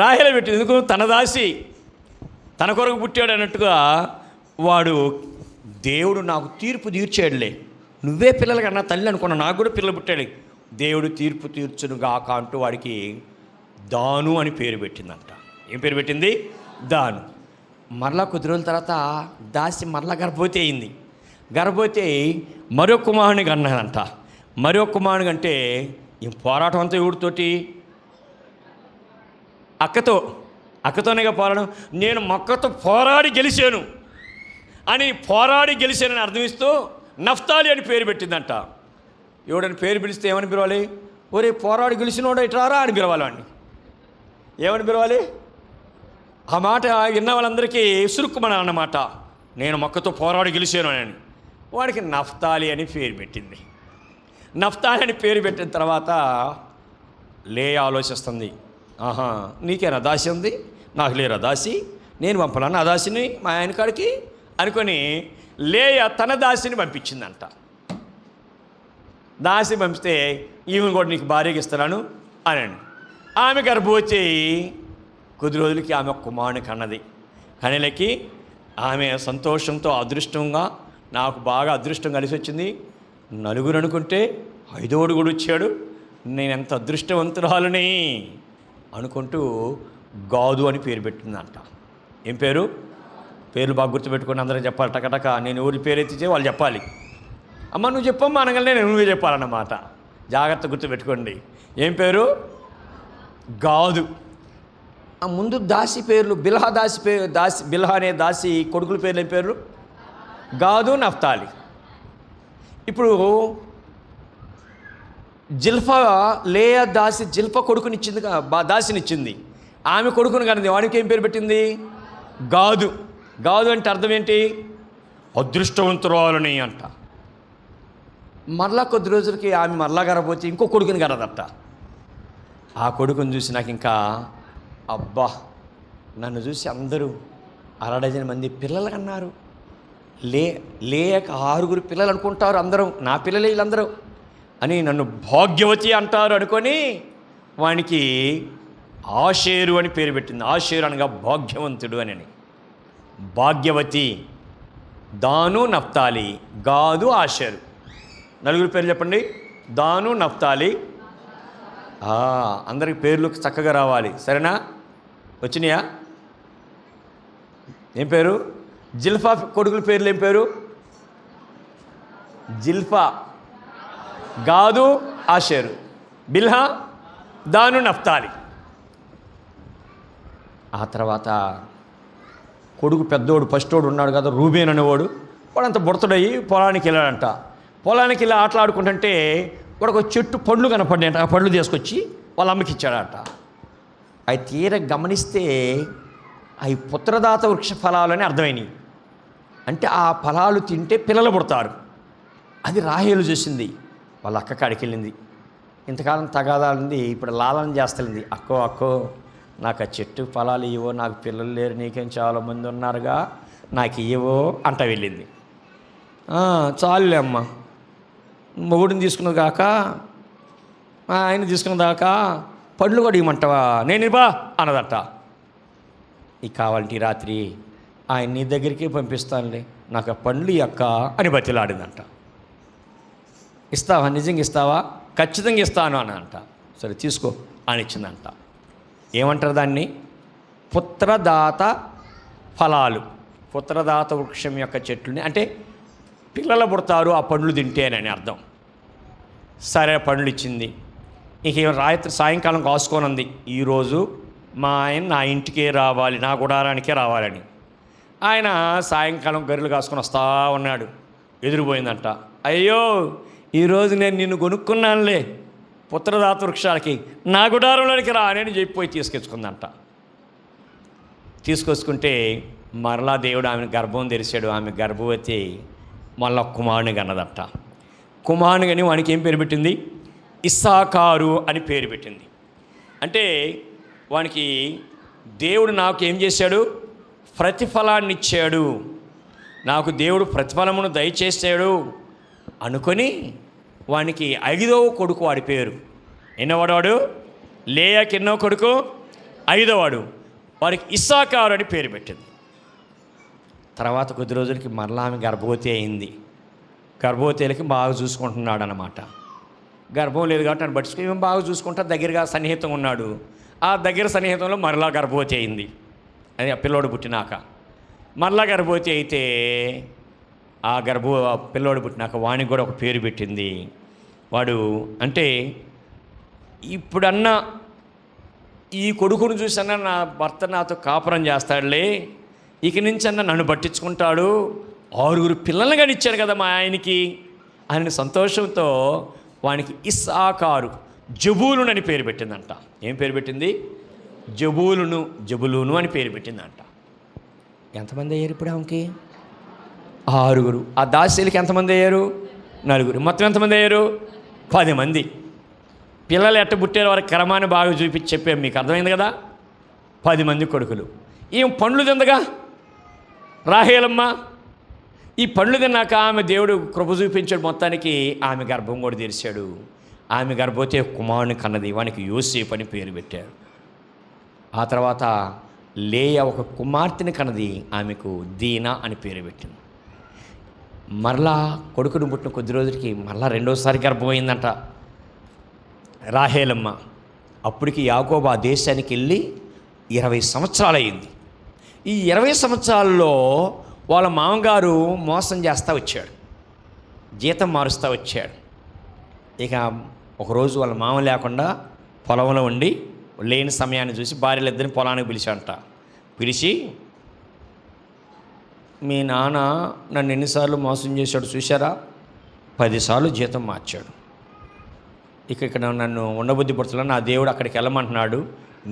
రాహేలు పెట్టింది. ఎందుకు, తన దాసి తన కొరకు పుట్టాడు అన్నట్టుగా వాడు, దేవుడు నాకు తీర్పు తీర్చాడులే, నువ్వే పిల్లలు కన్నా తల్లి అనుకున్నా, నాకు కూడా పిల్లలు పుట్టాడు, దేవుడు తీర్పు తీర్చును గాక అంటూ వాడికి దాను అని పేరు పెట్టిందంట. ఏం పేరు పెట్టింది, దాను. మరలా కొద్ది రోజుల తర్వాత దాసి మరలా గర్భవతి అయింది. గర్భవతి మరో కుమారుని కన్నదంట. మరో కుమారుని అంటే ఈ పోరాటం అంతా ఎవరితోటి, అక్కతోనేగా పోరాటం. నేను మొక్కతో పోరాడి గెలిచాను గెలిచానని అర్థమిస్తూ నఫ్తాలి అని పేరు పెట్టిందంట. ఎవడని పేరు పిలిస్తే ఏమని పిలవాలి, ఒరే పోరాడి గెలిచినోడు ఇట్లారా అని పిలవాలి వాడిని. ఏమని పిలవాలి? ఆ మాట విన్న వాళ్ళందరికీ సురుక్కుమన అన్నమాట. నేను మొక్కతో పోరాడి గెలిచాను అని. వాడికి నఫ్తాలి అని పేరు పెట్టింది. నఫ్తాలి అని పేరు పెట్టిన తర్వాత లేయ ఆలోచిస్తుంది, ఆహా నీకేనా దాసి ఉంది, నాకు లేరా దాసి, నేను పంపలాను ఆ దాసిని మా ఆయన కాడికి అనుకొని లేయ తన దాసిని పంపించిందంట. దాసి పంపిస్తే ఈమెను కూడా నీకు భార్యకి ఇస్తున్నాను అని. ఆమె గర్భవతి కొద్ది రోజులకి ఆమె కుమారుని కన్నది. కనెలకి ఆమె సంతోషంతో అదృష్టంగా, నాకు బాగా అదృష్టం కలిసి వచ్చింది, 4 అనుకుంటే ఐదోడు కూడా వచ్చాడు, నేను ఎంత అదృష్టవంతురాలని అనుకుంటూ గాదు అని పేరు పెట్టిందంట. ఏం పేరు? పేర్లు బాగా గుర్తుపెట్టుకొని అందరూ చెప్పాలి టకటక. నేను ఎవరి పేరు ఎత్తితే వాళ్ళు చెప్పాలి. అమ్మ నువ్వు చెప్పమ్మా అనగానే నువ్వే చెప్పాలన్నమాట. జాగ్రత్త గుర్తుపెట్టుకోండి. ఏం పేరు? గాదు. ఆ ముందు దాసి పేర్లు బిల్హా దాసి పేరు, బిల్హా అనే దాసి కొడుకుల పేర్లు ఏం పేర్లు? గాదు, నఫ్తాలి. ఇప్పుడు జిల్ఫా, లేయా దాసి జిల్ఫా కొడుకునిచ్చింది, దాసినిచ్చింది. ఆమె కొడుకుని కన్నది, వాడికి ఏం పేరు పెట్టింది? గాదు. గాదు అంటే అర్థం ఏంటి? అదృష్టవంతురాలని అంట. మరలా కొద్ది రోజులకి ఆమె మరలా గర్భవతి ఇంకో కొడుకుని కనదట. ఆ కొడుకుని చూసి నాకు ఇంకా అబ్బా, నన్ను చూసి అందరూ 60 మంది పిల్లలు కన్నారు. లేక 6 పిల్లలు అనుకుంటారు అందరూ, నా పిల్లలే వీళ్ళందరూ అని నన్ను భాగ్యవతి అంటారు అనుకొని వానికి ఆషేరు అని పేరు పెట్టింది. ఆషేరు అనగా భాగ్యవంతుడు అని. భాగ్యవతి, దాను, నఫ్తాలి, గాదు, ఆషేరు. 4 పేర్లు చెప్పండి. దాను, నఫ్తాలి. అందరికి పేర్లు చక్కగా రావాలి, సరేనా? వచ్చినాయా? ఏం పేరు? జిల్ఫా కొడుకుల పేర్లు ఏం పేరు? జిల్ఫా, గాదు, ఆషేరు. బిల్హా, దాను, నఫ్తాలి. ఆ తర్వాత కొడుకు పెద్దోడు ఫస్టోడు ఉన్నాడు కదా, రూబేన్ అనేవాడు. వాడంత బుడతడయ్యి పొలానికి వెళ్ళాడంట. పొలానికి వెళ్ళి ఆటలాడుకుంటుంటే వాడికి ఒక చెట్టు పండ్లు కనపడ్డాయంట. ఆ పండ్లు తీసుకొచ్చి వాళ్ళ అమ్మకి ఇచ్చాడట. అవి తీర గమనిస్తే అవి పుత్రదాత వృక్ష ఫలాలని అర్థమైనవి. అంటే ఆ ఫలాలు తింటే పిల్లలు పుడతారు. అది రాహేలు చూసింది. వాళ్ళ అక్క కాడికి వెళ్ళింది. ఇంతకాలం తగాదాలింది, ఇప్పుడు లాలన చేస్తలింది. అక్కో నాకు ఆ చెట్టు ఫలాలు ఇవ్వో, నాకు పిల్లలు లేరు, నీకేం చాలామంది ఉన్నారుగా, నాకు ఇవ్వో అంట వెళ్ళింది. చాలులే అమ్మ, మొగుడిని తీసుకున్నది కాక ఆయన తీసుకున్న దాకా పండ్లు కూడా ఇవ్వమంటావా, నేను ఇవ్వా అన్నదట. ఇక కావాలంటే రాత్రి ఆయన నీ దగ్గరికి పంపిస్తానులే, నాకు ఆ పండ్లు అక్క అని బతిలాడిందంట. ఇస్తావా, నిజంగా ఇస్తావా? ఖచ్చితంగా ఇస్తాను అని అంట. సరే తీసుకో అని ఇచ్చిందంట. ఏమంటారు దాన్ని? పుత్రదాత ఫలాలు. పుత్రదాత వృక్షం యొక్క చెట్లుని, అంటే పిల్లలు పుడతారు ఆ పండ్లు తింటేనని అర్థం. సరే పండ్లు ఇచ్చింది. ఇక రాత్రి సాయంకాలం కాసుకోనుంది, ఈరోజు మా ఆయన నా ఇంటికే రావాలి, నా గుడారానికే రావాలని. ఆయన సాయంకాలం గర్రెలు కాసుకొని వస్తూ ఉన్నాడు. ఎదురుపోయిందంట. అయ్యో, ఈరోజు నేను నిన్ను కొనుక్కున్నానులే పుత్రదాత వృక్షాలకి, నా గుడారంలోనికి రా అని చెప్పిపోయి తీసుకొచ్చుకుందంట. తీసుకొచ్చుకుంటే మరలా దేవుడు ఆమెను గర్భం తెరిచాడు. ఆమె గర్భవతి మళ్ళా కుమారుని కన్నదట. కుమారుని కానీ వానికి ఏం పేరు పెట్టింది? ఇస్సాకారు అని పేరు పెట్టింది. అంటే వానికి దేవుడు నాకు ఏం చేశాడు? ప్రతిఫలాన్ని ఇచ్చాడు. నాకు దేవుడు ప్రతిఫలమును దయచేసాడు అనుకొని వానికి 5వ కొడుకు వాడి పేరు. ఎన్నోవాడు? లేయాకి ఎన్నో కొడుకు? 5వవాడు. వాడికి ఇస్సాకారు అని పేరు పెట్టింది. తర్వాత కొద్ది రోజులకి మరలా ఆమె గర్భవతి అయింది. గర్భవతిలకి బాగా చూసుకుంటున్నాడు అన్నమాట. గర్భం లేదు కాబట్టి అని పట్టించుకుని ఏమో బాగా చూసుకుంటా దగ్గరగా సన్నిహితం ఉన్నాడు. ఆ దగ్గర సన్నిహితంలో మరలా గర్భవతి అయింది. అది ఆ పిల్లోడు పుట్టినాక మరలా గర్భవతి అయితే ఆ పిల్లోడు పుట్టినాక వానికి కూడా ఒక పేరు పెట్టింది. వాడు అంటే ఇప్పుడన్నా ఈ కొడుకును చూసన్నా నా భర్త నాతో కాపురం చేస్తాడులే, ఇక నుంచి అన్న నన్ను పట్టించుకుంటాడు, 6 పిల్లల్ని కానీ ఇచ్చాడు కదా మా ఆయనకి అని సంతోషంతో వానికి ఇస్సాకారు, జబూలును అని పేరు పెట్టిందంట. ఏం పేరు పెట్టింది? జబూలును అని పేరు పెట్టిందంట. ఎంతమంది అయ్యారు ఇప్పుడు ఆమెకి? 6. ఆ దాసీలకి ఎంతమంది అయ్యారు? 4. మొత్తం ఎంతమంది అయ్యారు? 10 మంది. పిల్లలు ఎట్ట పుట్టారు వారికి క్రమాన్ని బాగా చూపించి చెప్పాము, మీకు అర్థమైంది కదా. 10 మంది కొడుకులు. ఏం పండ్లు తిందగా రాహేలమ్మ. ఈ పండ్లు తిన్నాక ఆమె దేవుడు కృప చూపించాడు, మొత్తానికి ఆమె గర్భం కూడా తెరిచాడు. ఆమె గర్భవతి కుమారుని కన్నది. వానికి యోసేపు అని పేరు పెట్టారు. ఆ తర్వాత లేయా ఒక కుమార్తెని కన్నది. ఆమెకు దీనా అని పేరు పెట్టింది. మరలా కొడుకును పుట్టిన కొద్ది రోజులకి మరలా రెండోసారి గర్భమైందంట రాహేలమ్మ. అప్పటికి యాకోబు ఆ దేశానికి వెళ్ళి 20 సంవత్సరాలు అయింది. ఈ 20 సంవత్సరాల్లో వాళ్ళ మామగారు మోసం చేస్తూ వచ్చాడు, జీతం మారుస్తూ వచ్చాడు. ఇక ఒకరోజు వాళ్ళ మామ లేకుండా పొలంలో ఉండి లేని సమయాన్ని చూసి భార్యలిద్దరిని పొలానికి పిలిచాడంట. పిలిచి, మీ నాన్న నన్ను ఎన్నిసార్లు మోసం చేశాడు చూశారా? 10 సార్లు జీతం మార్చాడు. ఇక్కడ నన్ను ఉండబుద్ధి పడుతున్నా, నా దేవుడు అక్కడికి వెళ్ళమంటున్నాడు,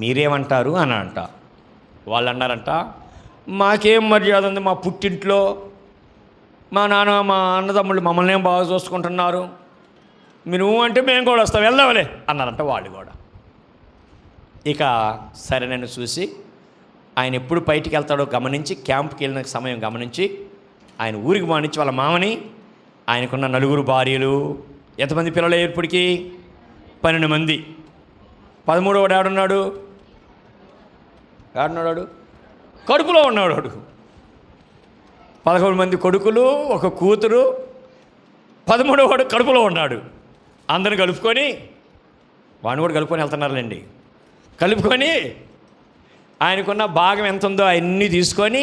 మీరేమంటారు అని అంట. వాళ్ళు అన్నారంట, మాకేం మర్యాద ఉంది, మా పుట్టింట్లో మా నాన్న మా అన్నదమ్ముళ్ళు మమ్మల్ని ఏం బాగా చూసుకుంటున్నారు, మీరు అంటే మేము కూడా వస్తాం, వెళ్దాంలే అన్నారంట వాళ్ళు కూడా. ఇక సరే నన్ను చూసి ఆయన ఎప్పుడు బయటికి వెళ్తాడో గమనించి, క్యాంప్కి వెళ్ళిన సమయం గమనించి ఆయన ఊరికి మానించి వాళ్ళ మామని, ఆయనకున్న 4 భార్యలు, ఎంతమంది పిల్లలు ఇప్పటికి 12 మంది. 13వాడు ఆడున్నాడు, ఆడున్నాడు కడుపులో ఉన్నాడు. 11 మంది కొడుకులు, ఒక కూతురు, 13వాడు కడుపులో ఉన్నాడు. అందరిని కలుపుకొని, వాడిని కూడా కలుపుకొని వెళ్తున్నారులేండి, కలుపుకొని ఆయనకున్న భాగం ఎంత ఉందో అవన్నీ తీసుకొని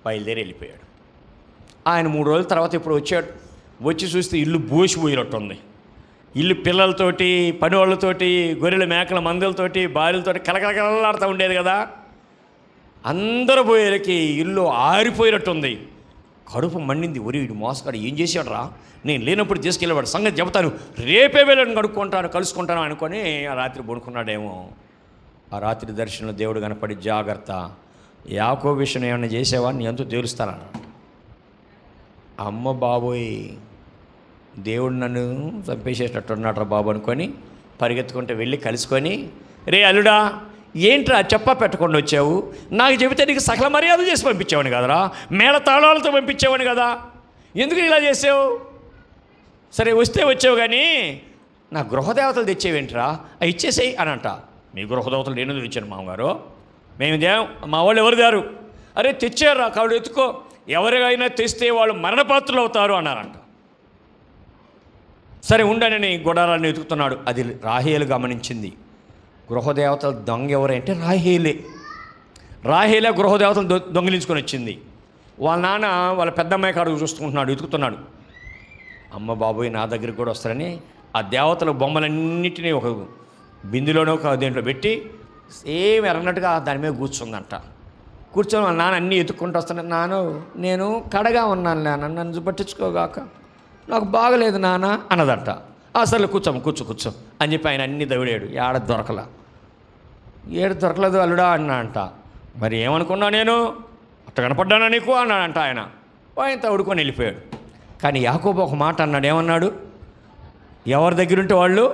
బయలుదేరి వెళ్ళిపోయాడు. ఆయన 3 రోజుల తర్వాత ఇప్పుడు వచ్చాడు. వచ్చి చూస్తే ఇల్లు బోసిపోయినట్టు ఉంది. ఇల్లు పిల్లలతోటి, పని వాళ్ళతోటి, గొర్రెల మేకల మందులతోటి, భార్యలతోటి కలకలకలాడుతూ ఉండేది కదా. అందరూ పోయేకి ఇల్లు ఆరిపోయినట్టుంది. కడుపు మండింది. ఒరి వీడు మోసగాడు ఏం చేశాడు రా, నేను లేనప్పుడు తీసుకెళ్ళేవాడు, సంగతి చెబుతాను, రేపే వెళ్ళని కలుసుకుంటాను అనుకొని ఆ రాత్రి పడుకున్నాడేమో. ఆ రాత్రి దర్శనంలో దేవుడు కనపడి, జాగ్రత్త, యాకోబు విషయం ఏమైనా చేసేవా నీ ఎంతో తేలుస్తానన్నాడు. అమ్మ బాబోయ్, దేవుడు నన్ను చంపేసేటట్టున్నాడు రా బాబు అనుకొని పరిగెత్తుకుంటూ వెళ్ళి కలుసుకొని, రే అల్లుడా ఏంట్రా చెప్పా పెట్టకుండా వచ్చావు, నాకు చెబితే నీకు సకల మర్యాద చేసి పంపించేవాడిని కదరా, మేళ తాళాలతో పంపించేవాడిని కదా, ఎందుకు ఇలా చేసావు? సరే వస్తే వచ్చావు కానీ నా గృహదేవతలు తెచ్చేవేంట్రా, అవి ఇచ్చేసేయి అని అంట. మీ గృహదేవతలు నేను తెచ్చాను మామగారు, మేము మా వాళ్ళు ఎవరు దారు, అరే తెచ్చారా కాళ్ళు ఎత్తుకో, ఎవరికైనా తెస్తే వాళ్ళు మరణపాత్రులు అవుతారు అన్నారంట. సరే ఉండనని గుడారాన్ని ఎతుకుతున్నాడు. అది రాహేలు గమనించింది. గృహదేవతల దొంగ ఎవరంటే రాహేలే గృహదేవతలు దొంగిలించుకొని వచ్చింది. వాళ్ళ నాన్న వాళ్ళ పెద్దమ్మాయి కాడు చూసుకుంటున్నాడు, ఎతుకుతున్నాడు. అమ్మ బాబోయ్ నా దగ్గరికి కూడా వస్తారని ఆ దేవతల బొమ్మలన్నింటినీ ఒక బిందులోనో ఒక దేంట్లో పెట్టి సేమ్ ఎర్రన్నట్టుగా దాని మీద కూర్చుందంట. కూర్చొని వాళ్ళ నాన్న అన్నీ ఎత్తుక్కుంటూ వస్తున్నాను. నేను కడగా ఉన్నాను నాన్న, నన్ను పట్టించుకోగాక, నాకు బాగలేదు నాన్న అన్నదంట. అసలు కూర్చో అని చెప్పి ఆయన అన్నీ దవిడాడు. ఏడు దొరకలేదు అల్లుడా అన్నా అంట. మరి ఏమనుకున్నా నేను, అట్ట కనపడ్డానా నీకు అన్నాడంట ఆయన. ఆయన తవుడుకొని వెళ్ళిపోయాడు. కానీ యాకోబు ఒక మాట అన్నాడు. ఏమన్నాడు? ఎవరి దగ్గర ఉంటే వాళ్ళు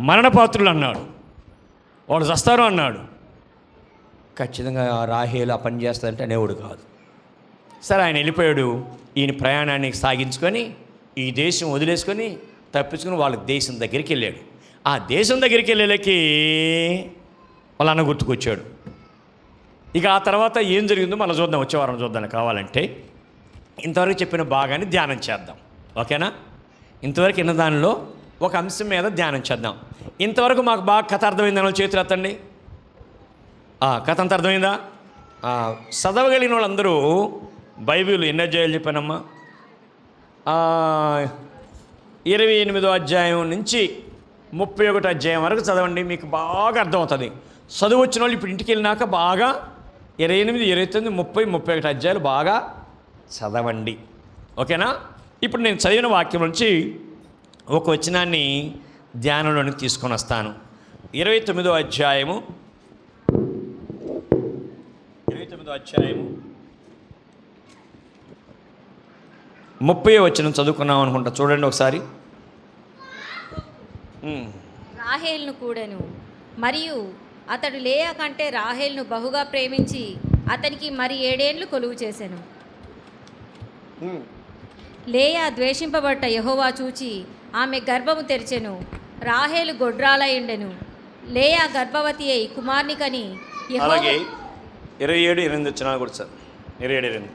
మరణపాత్రులు అన్నాడు, వాళ్ళు చస్తారు అన్నాడు. ఖచ్చితంగా రాహేలు ఆ పని చేస్తాడంటే అనేవాడు కాదు. సరే ఆయన వెళ్ళిపోయాడు. ఈయన ప్రయాణాన్ని సాగించుకొని ఈ దేశం వదిలేసుకొని తప్పించుకొని వాళ్ళ దేశం దగ్గరికి వెళ్ళాడు. ఆ దేశం దగ్గరికి వెళ్ళేలకి వాళ్ళ అన్న గుర్తుకొచ్చాడు. ఇక ఆ తర్వాత ఏం జరిగిందో మళ్ళీ చూద్దాం, వచ్చే వారం చూద్దాం కావాలంటే. ఇంతవరకు చెప్పిన భాగాన్ని ధ్యానం చేద్దాం, ఓకేనా? ఇంతవరకు విన్న దానిలో ఒక అంశం మీద ధ్యానం చేద్దాం. ఇంతవరకు మాకు బాగా కథ అర్థమైందని చేతులు ఎత్తండి. కథ అంత అర్థమైందా? చదవగలిగిన వాళ్ళందరూ బైబిల్ ఎన్ని అధ్యాయాలు చెప్పానమ్మా? 28వ అధ్యాయం నుంచి 31వ అధ్యాయం వరకు చదవండి, మీకు బాగా అర్థమవుతుంది. చదువు వచ్చిన వాళ్ళు ఇప్పుడు ఇంటికి వెళ్ళినాక బాగా 28, 29, 30, 31 అధ్యాయాలు బాగా చదవండి, ఓకేనా? ఇప్పుడు నేను చదివిన వాక్యం నుంచి ఒక వచనాన్ని ధ్యానంలోనికి తీసుకొని వస్తాను. 29వ అధ్యాయము 30వ వచనం చదువుకున్నాం అనుకుంటా. చూడండి ఒకసారి. రాహేలును కూడాను, మరియు అతడు లేయా కంటే రాహేలును బహుగా ప్రేమించి అతనికి మరి 7 ఏండ్లు కొలువు చేశాను. లేయా ద్వేషింపబడ్డ యెహోవా చూచి ఆమె గర్భము తెరిచెను. రాహేలు గొడ్రాలయుండెను. లేయా గర్భవతి అయి కుమార్ని కని. అలాగే 27, 28 వచ్చినా కూడా సార్. 27, 28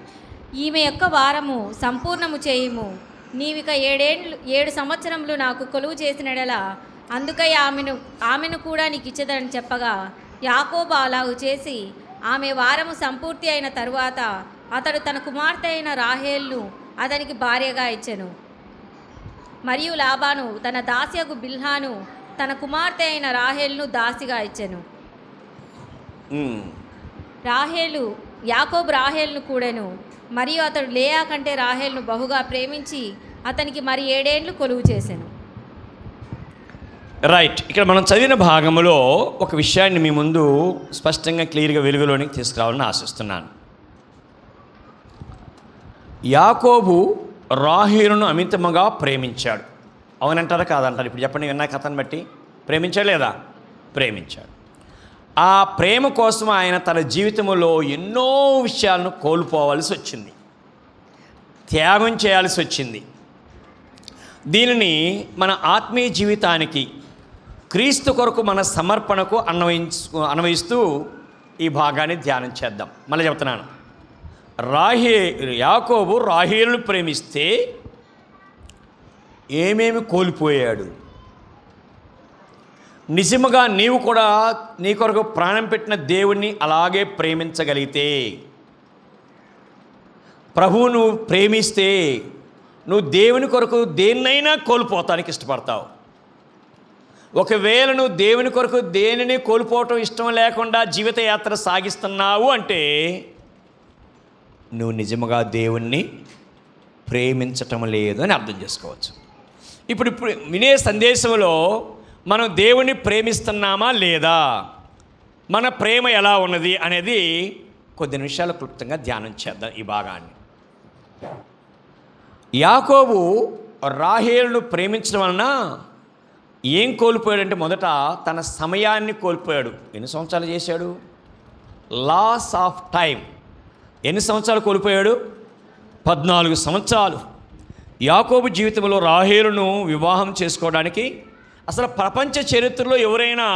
ఈమె యొక్క వారము సంపూర్ణము చేయుము. నీవిక 7 సంవత్సరములు నాకు కొలువు చేసినడలా అందుకై ఆమెను కూడా నీకు ఇచ్చదని చెప్పగా, యాకోబు అలాగు చేసి ఆమె వారము సంపూర్తి అయిన తరువాత అతడు తన కుమార్తె అయిన రాహేలును అతనికి భార్యగా ఇచ్చెను. మరియు లాబాను తన దాసియగు బిల్హాను తన కుమార్తె అయిన రాహేలును దాసిగా ఇచ్చెను. యాకోబు రాహేలును కూడెను. మరియు అతడు లేయా కంటే రాహేలును బహుగా ప్రేమించి అతనికి మరి 7 ఏండ్లు కొలువు చేసెను. రైట్. ఇక్కడ మనం చదివిన భాగంలో ఒక విషయాన్ని మీ ముందు స్పష్టంగా క్లియర్గా వెలుగులోనికి తీసుకురావాలని ఆశిస్తున్నాను. యాకోబు రాహేలును అమితముగా ప్రేమించాడు. అవునంటారా కాదంటారు? ఇప్పుడు చెప్పండి, విన్నా కథను బట్టి ప్రేమించాడు లేదా? ప్రేమించాడు. ఆ ప్రేమ కోసం ఆయన తన జీవితంలో ఎన్నో విషయాలను కోల్పోవలసి వచ్చింది, త్యాగం చేయాల్సి వచ్చింది. దీనిని మన ఆత్మీయ జీవితానికి క్రీస్తు కొరకు మన సమర్పణకు అన్వయిస్తూ ఈ భాగాన్ని ధ్యానం చేద్దాం. మళ్ళీ చెప్తున్నాను, యాకోబు రాహేలును ప్రేమిస్తే ఏమేమి కోల్పోయాడు? నిజముగా నీవు కూడా నీ కొరకు ప్రాణం పెట్టిన దేవుణ్ణి అలాగే ప్రేమించగలిగితే, ప్రభువు నువ్వు ప్రేమిస్తే నువ్వు దేవుని కొరకు దేన్నైనా కోల్పోతానికి ఇష్టపడతావు. ఒకవేళ నువ్వు దేవుని కొరకు దేనిని కోల్పోవటం ఇష్టం లేకుండా జీవితయాత్ర సాగిస్తున్నావు అంటే నువ్వు నిజముగా దేవుణ్ణి ప్రేమించటం లేదు అని అర్థం చేసుకోవచ్చు. ఇప్పుడు వినే సందేశంలో మనం దేవుణ్ణి ప్రేమిస్తున్నామా లేదా, మన ప్రేమ ఎలా ఉన్నది అనేది కొద్ది నిమిషాలు క్లుప్తంగా ధ్యానం చేద్దాం ఈ భాగాన్ని. యాకోబు రాహేలును ప్రేమించడం వలన ఏం కోల్పోయాడంటే, మొదట తన సమయాన్ని కోల్పోయాడు. ఎన్ని సంవత్సరాలు చేశాడు? Loss of time. ఎన్ని సంవత్సరాలు కోల్పోయాడు? 14 సంవత్సరాలు. యాకోబు జీవితంలో రాహేలును వివాహం చేసుకోవడానికి అసలు ప్రపంచ చరిత్రలో ఎవరైనా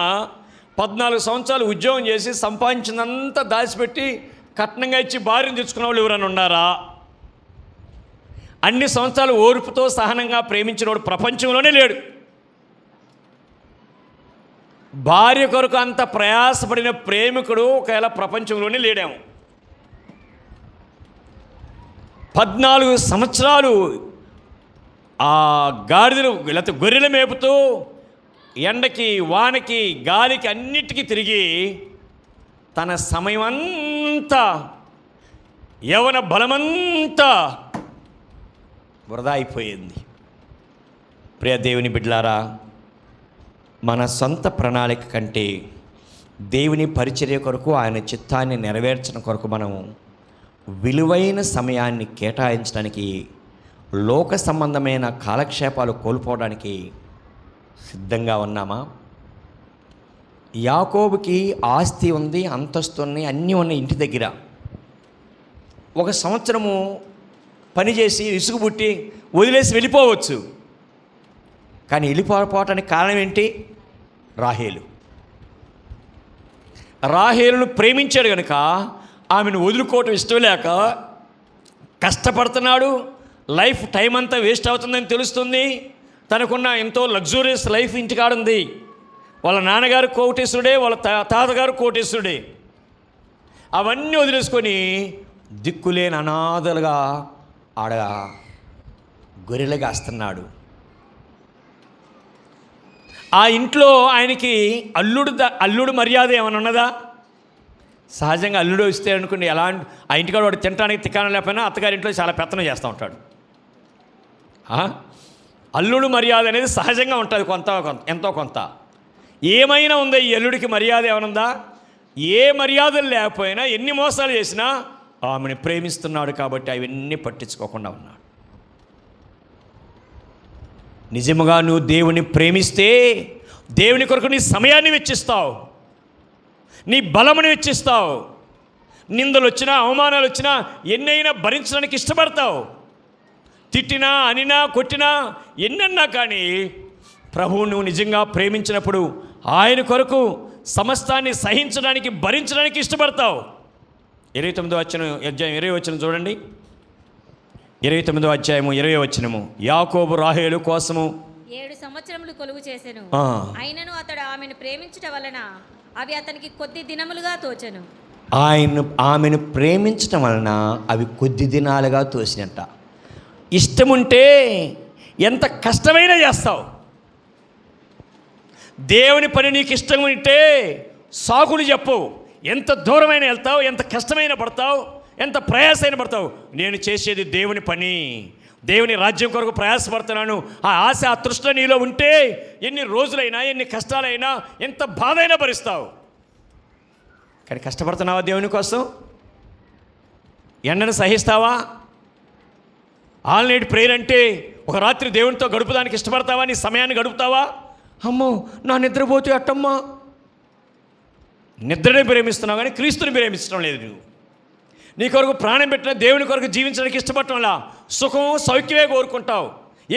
14 సంవత్సరాలు ఉద్యోగం చేసి సంపాదించినంత దాచిపెట్టి కట్నంగా ఇచ్చి భార్యను తెచ్చుకున్న వాళ్ళు ఎవరైనా ఉన్నారా? అన్ని సంవత్సరాలు ఓర్పుతో సహనంగా ప్రేమించినవాడు ప్రపంచంలోనే లేడు. భార్య కొరకు అంత ప్రయాసపడిన ప్రేమికుడు ఒకవేళ ప్రపంచంలోనే లేడేమో. 14 సంవత్సరాలు ఆ గాడిదలు లేకపోతే గొర్రెలు మేపుతూ ఎండకి వానకి గాలికి అన్నిటికీ తిరిగి తన సమయం అంతా, యవన బలమంతా వృధా అయిపోయింది. ప్రియ దేవుని బిడ్డలారా, మన సొంత ప్రణాళిక కంటే దేవుని పరిచర్య కొరకు, ఆయన చిత్తాన్ని నెరవేర్చడం కొరకు మనం విలువైన సమయాన్ని కేటాయించడానికి, లోక సంబంధమైన కాలక్షేపాలు కోల్పోవడానికి సిద్ధంగా ఉన్నామా? యాకోబుకి ఆస్తి ఉంది, అంతస్తు ఉన్నాయి, అన్నీ ఉన్నాయి ఇంటి దగ్గర. 1 సంవత్సరము పనిచేసి విసుగు పుట్టి వదిలేసి వెళ్ళిపోవచ్చు. కానీ వెళ్ళిపోవటానికి కారణం ఏంటి? రాహేలును ప్రేమించాడు కనుక ఆమెను వదులుకోవటం ఇష్టం లేక కష్టపడుతున్నాడు. లైఫ్ టైం అంతా వేస్ట్ అవుతుందని తెలుస్తుంది. తనకున్న ఎంతో లగ్జూరియస్ లైఫ్ ఇంటికాడుంది. వాళ్ళ నాన్నగారు కోటేశ్వరుడే, వాళ్ళ తాతగారు కోటేశ్వరుడే. అవన్నీ వదిలేసుకొని దిక్కులేని అనాథలుగా ఆడ గొర్రెలుగా వస్తున్నాడు. ఆ ఇంట్లో ఆయనకి అల్లుడు మర్యాద ఏమైనా ఉన్నదా? సహజంగా అల్లుడు వస్తే అనుకుని ఎలా ఆ ఇంటికాడ వాడు తినడానికి తికాణం లేకపోయినా అత్తగారింట్లో చాలా పెత్తనం చేస్తూ ఉంటాడు. అల్లుడు మర్యాద అనేది సహజంగా ఉంటుంది, ఎంతో కొంత. ఏమైనా ఉందా ఈ అల్లుడికి మర్యాద ఏమనుందా? ఏ మర్యాదలు లేకపోయినా, ఎన్ని మోసాలు చేసినా ఆమెను ప్రేమిస్తున్నాడు కాబట్టి అవన్నీ పట్టించుకోకుండా ఉన్నాడు. నిజముగా నువ్వు దేవుని ప్రేమిస్తే దేవుని కొరకు నీ సమయాన్ని వెచ్చిస్తావు, నీ బలముని వెచ్చిస్తావు. నిందలు వచ్చినా, అవమానాలు వచ్చినా ఎన్నైనా భరించడానికి ఇష్టపడతావు. తిట్టినా, అనినా, కొట్టినా, ఎన్నన్నా కానీ ప్రభువు నువ్వు నిజంగా ప్రేమించినప్పుడు ఆయన కొరకు సమస్తాన్ని సహించడానికి, భరించడానికి ఇష్టపడతావు. 29వ అధ్యాయం 20వ వచనం చూడండి. 29వ అధ్యాయము 20వ వచనము. యాకోబు రాహేలు కోసము 7 సంవత్సరములు కొలువు చేసెను. ఆ. అయినను అతడు ఆమెను ప్రేమించుట వలన అవి అతనికి కొద్ది దినములుగా తోచెను. ఆమెను ప్రేమించటం వలన అవి కొద్ది దినాలుగా తోసినట్ట. ఇష్టముంటే ఎంత కష్టమైనా చేస్తావు. దేవుని పని నీకు ఇష్టం ఉంటే సాకులు చెప్పవు. ఎంత దూరమైన వెళ్తావు, ఎంత కష్టమైన పడతావు, ఎంత ప్రయాసమైన పడతావు. నేను చేసేది దేవుని పని, దేవుని రాజ్యం కొరకు ప్రయాసపడుతున్నాను. ఆ ఆశ, ఆ తృష్ణ నీలో ఉంటే ఎన్ని రోజులైనా, ఎన్ని కష్టాలైనా, ఎంత బాధ అయినా భరిస్తావు. కానీ కష్టపడుతున్నావా దేవుని కోసం? ఎండను సహిస్తావా? ఆల్ నైట్ ప్రేయర్ అంటే ఒక రాత్రి దేవునితో గడుపుదానికి ఇష్టపడతావా? నీ సమయాన్ని గడుపుతావా? అమ్మో నా నిద్రపోతే అట్టమ్మా. నిద్రనే ప్రేమిస్తున్నావు కానీ క్రీస్తుని ప్రేమించడం లేదు. నువ్వు నీ కొరకు ప్రాణం పెట్టిన దేవుని కొరకు జీవించడానికి ఇష్టపడటంలా సుఖం సౌఖ్యమే కోరుకుంటావు.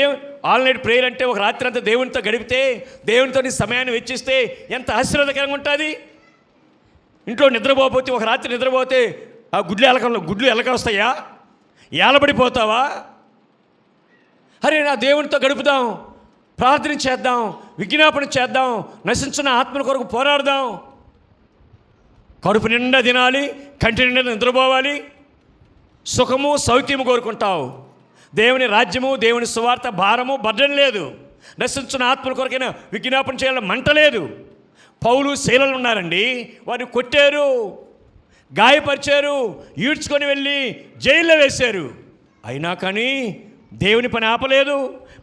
ఏం ఆల్ నైట్ ప్రేయర్ అంటే ఒక రాత్రి అంతా దేవునితో గడిపితే, దేవునితో నీ సమయాన్ని వెచ్చిస్తే ఎంత ఆశీర్వాదకరంగా ఉంటుంది. ఇంట్లో నిద్రపోతే, ఒక రాత్రి నిద్రపోతే ఆ గుడ్లు ఎలక వస్తాయా? ఏలబడిపోతావా? అరే నా దేవునితో గడుపుదాం, ప్రార్థన చేద్దాం, విజ్ఞాపన చేద్దాం, నశించిన ఆత్మల కొరకు పోరాడదాం. కడుపు నిండా తినాలి, కంటి నిండా నిద్రపోవాలి, సుఖము సౌఖ్యము కోరుకుంటావు. దేవుని రాజ్యము, దేవుని సువార్త భారము బర్డెన్ లేదు. నశించిన ఆత్మల కొరకైనా విజ్ఞాపన చేయాలని మంట లేదు. పౌలు శీలలు ఉన్నారండి, వారిని కొట్టారు, గాయపరిచారు, ఈడ్చుకొని వెళ్ళి జైల్లో వేశారు. అయినా కానీ దేవుని పని ఆపలేదు,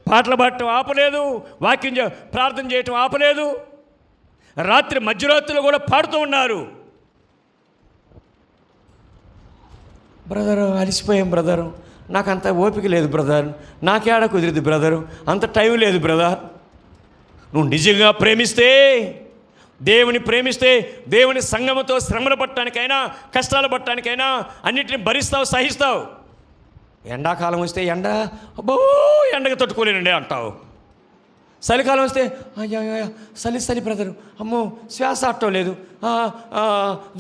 పాటలు పాడటం ఆపలేదు, వాక్యం ప్రార్థన చేయటం ఆపలేదు. రాత్రి మధ్యరాత్రులు కూడా పాడుతూ ఉన్నారు. బ్రదరు అలసిపోయాం బ్రదరు, నాకు అంత ఓపిక లేదు బ్రదర్, నాకేడ కుదిరింది బ్రదరు, అంత టైం లేదు బ్రదర్. నువ్వు నిజంగా ప్రేమిస్తే, దేవుని ప్రేమిస్తే, దేవుని సంగమతో శ్రమలు పట్టడానికైనా, కష్టాలు పట్టడానికైనా అన్నిటిని భరిస్తావు, సహిస్తావు. ఎండాకాలం వస్తే ఎండ అబ్బో ఎండగా తట్టుకోలేనండి అంటావు. చలికాలం వస్తే అయ్యా చలి బ్రదరు, అమ్మో శ్వాస ఆడటం లేదు,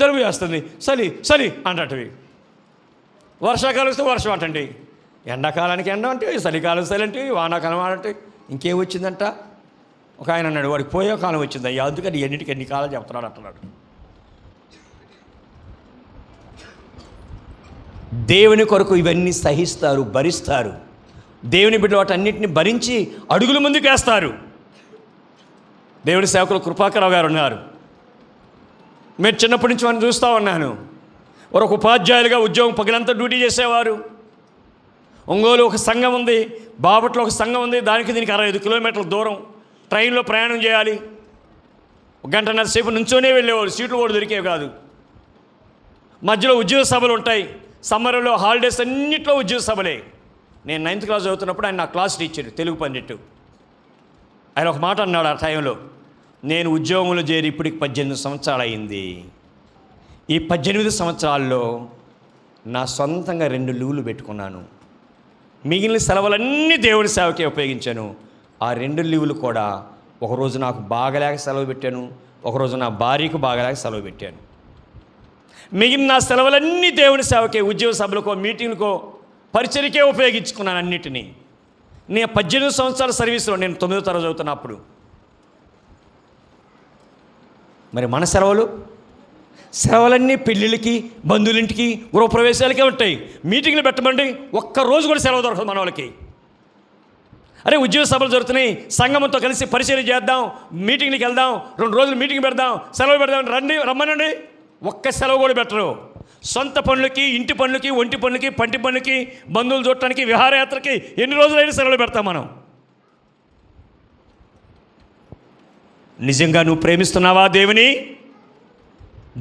జలుబు చేస్తుంది, చలి అంటవి. వర్షాకాలం వస్తే వర్షం అంటండి, ఎండాకాలానికి ఎండ అంటే, చలికాలం చలి అంటే, వానాకాలం ఆడంటే. ఇంకేం వచ్చిందంట? ఒక ఆయన అన్నాడు, వాడికి పోయే కాలం వచ్చింది అయ్యా, అందుకని ఎన్నిటికి ఎన్ని కాలం చెప్తున్నాడు అంటున్నాడు. దేవుని కొరకు ఇవన్నీ సహిస్తారు, భరిస్తారు. దేవుని బిడ్డలు వాటన్నిటిని భరించి అడుగులు ముందుకు వేస్తారు. దేవుని సేవకులు కృపాకరావు గారు ఉన్నారు. మీరు చిన్నప్పటి నుంచి మనం చూస్తూ ఉన్నాను. వారు ఒక ఉపాధ్యాయులుగా ఉద్యోగం పగలంతా డ్యూటీ చేసేవారు. ఒంగోలు ఒక సంఘం ఉంది, బాపట్ల ఒక సంఘం ఉంది, దానికి దీనికి 65 కిలోమీటర్ల దూరం ట్రైన్లో ప్రయాణం చేయాలి. 1 గంటన్నర సేపు నుంచోనే వెళ్ళేవారు, సీట్లు కూడా దొరికేవి కాదు. మధ్యలో ఉద్యోగ సభలు ఉంటాయి. సమ్మర్లో హాలిడేస్ అన్నింటిలో ఉద్యోగ సభలే. నేను 9th క్లాస్ చదువుతున్నప్పుడు ఆయన నా క్లాస్ టీచర్, తెలుగు పండిట్టు. ఆయన ఒక మాట అన్నాడు ఆ టైంలో, నేను ఉద్యోగంలో చేరి ఇప్పటికి 18 సంవత్సరాలు అయింది. ఈ 18 సంవత్సరాల్లో నా సొంతంగా 2 లీవులు పెట్టుకున్నాను. మిగిలిన సెలవులన్నీ దేవుని సేవకే ఉపయోగించాను. ఆ 2 లీవులు కూడా ఒకరోజు నాకు బాగలేక సెలవు పెట్టాను, ఒకరోజు నా భార్యకు బాగలేక సెలవు పెట్టాను. మిగిలిన నా సెలవులన్నీ దేవుని సేవకే, ఉద్యోగ సభలకో, మీటింగ్లకో, పరిచర్యకే ఉపయోగించుకున్నాను అన్నిటినీ. నేను 18 సంవత్సరాల సర్వీసులో, నేను 9వ తరగతి చదువుతున్నప్పుడు. మరి మన సెలవులన్నీ పెళ్ళిళ్ళకి, బంధువులింటికి, గృహప్రవేశాలకే ఉంటాయి. మీటింగ్లు పెట్టమండి, ఒక్కరోజు కూడా సెలవు దొరకదు మన వాళ్ళకి. అరే ఉద్యోగ సభలు జరుగుతున్నాయి, సంఘంతో కలిసి పరిచర్య చేద్దాం, మీటింగ్లకి వెళ్దాం, 2 రోజులు మీటింగ్ పెడదాం, సెలవు పెడదాం, రమ్మనండి, ఒక్క సెలవు కూడా పెట్టరు. సొంత పనులకి, ఇంటి పనులకి, ఒంటి పనులకి, పంటి పనులకి, బంధువులు చూడటానికి, విహారయాత్రకి ఎన్ని రోజులైనా సెలవులు పెడతాం మనం. నిజంగా నువ్వు ప్రేమిస్తున్నావా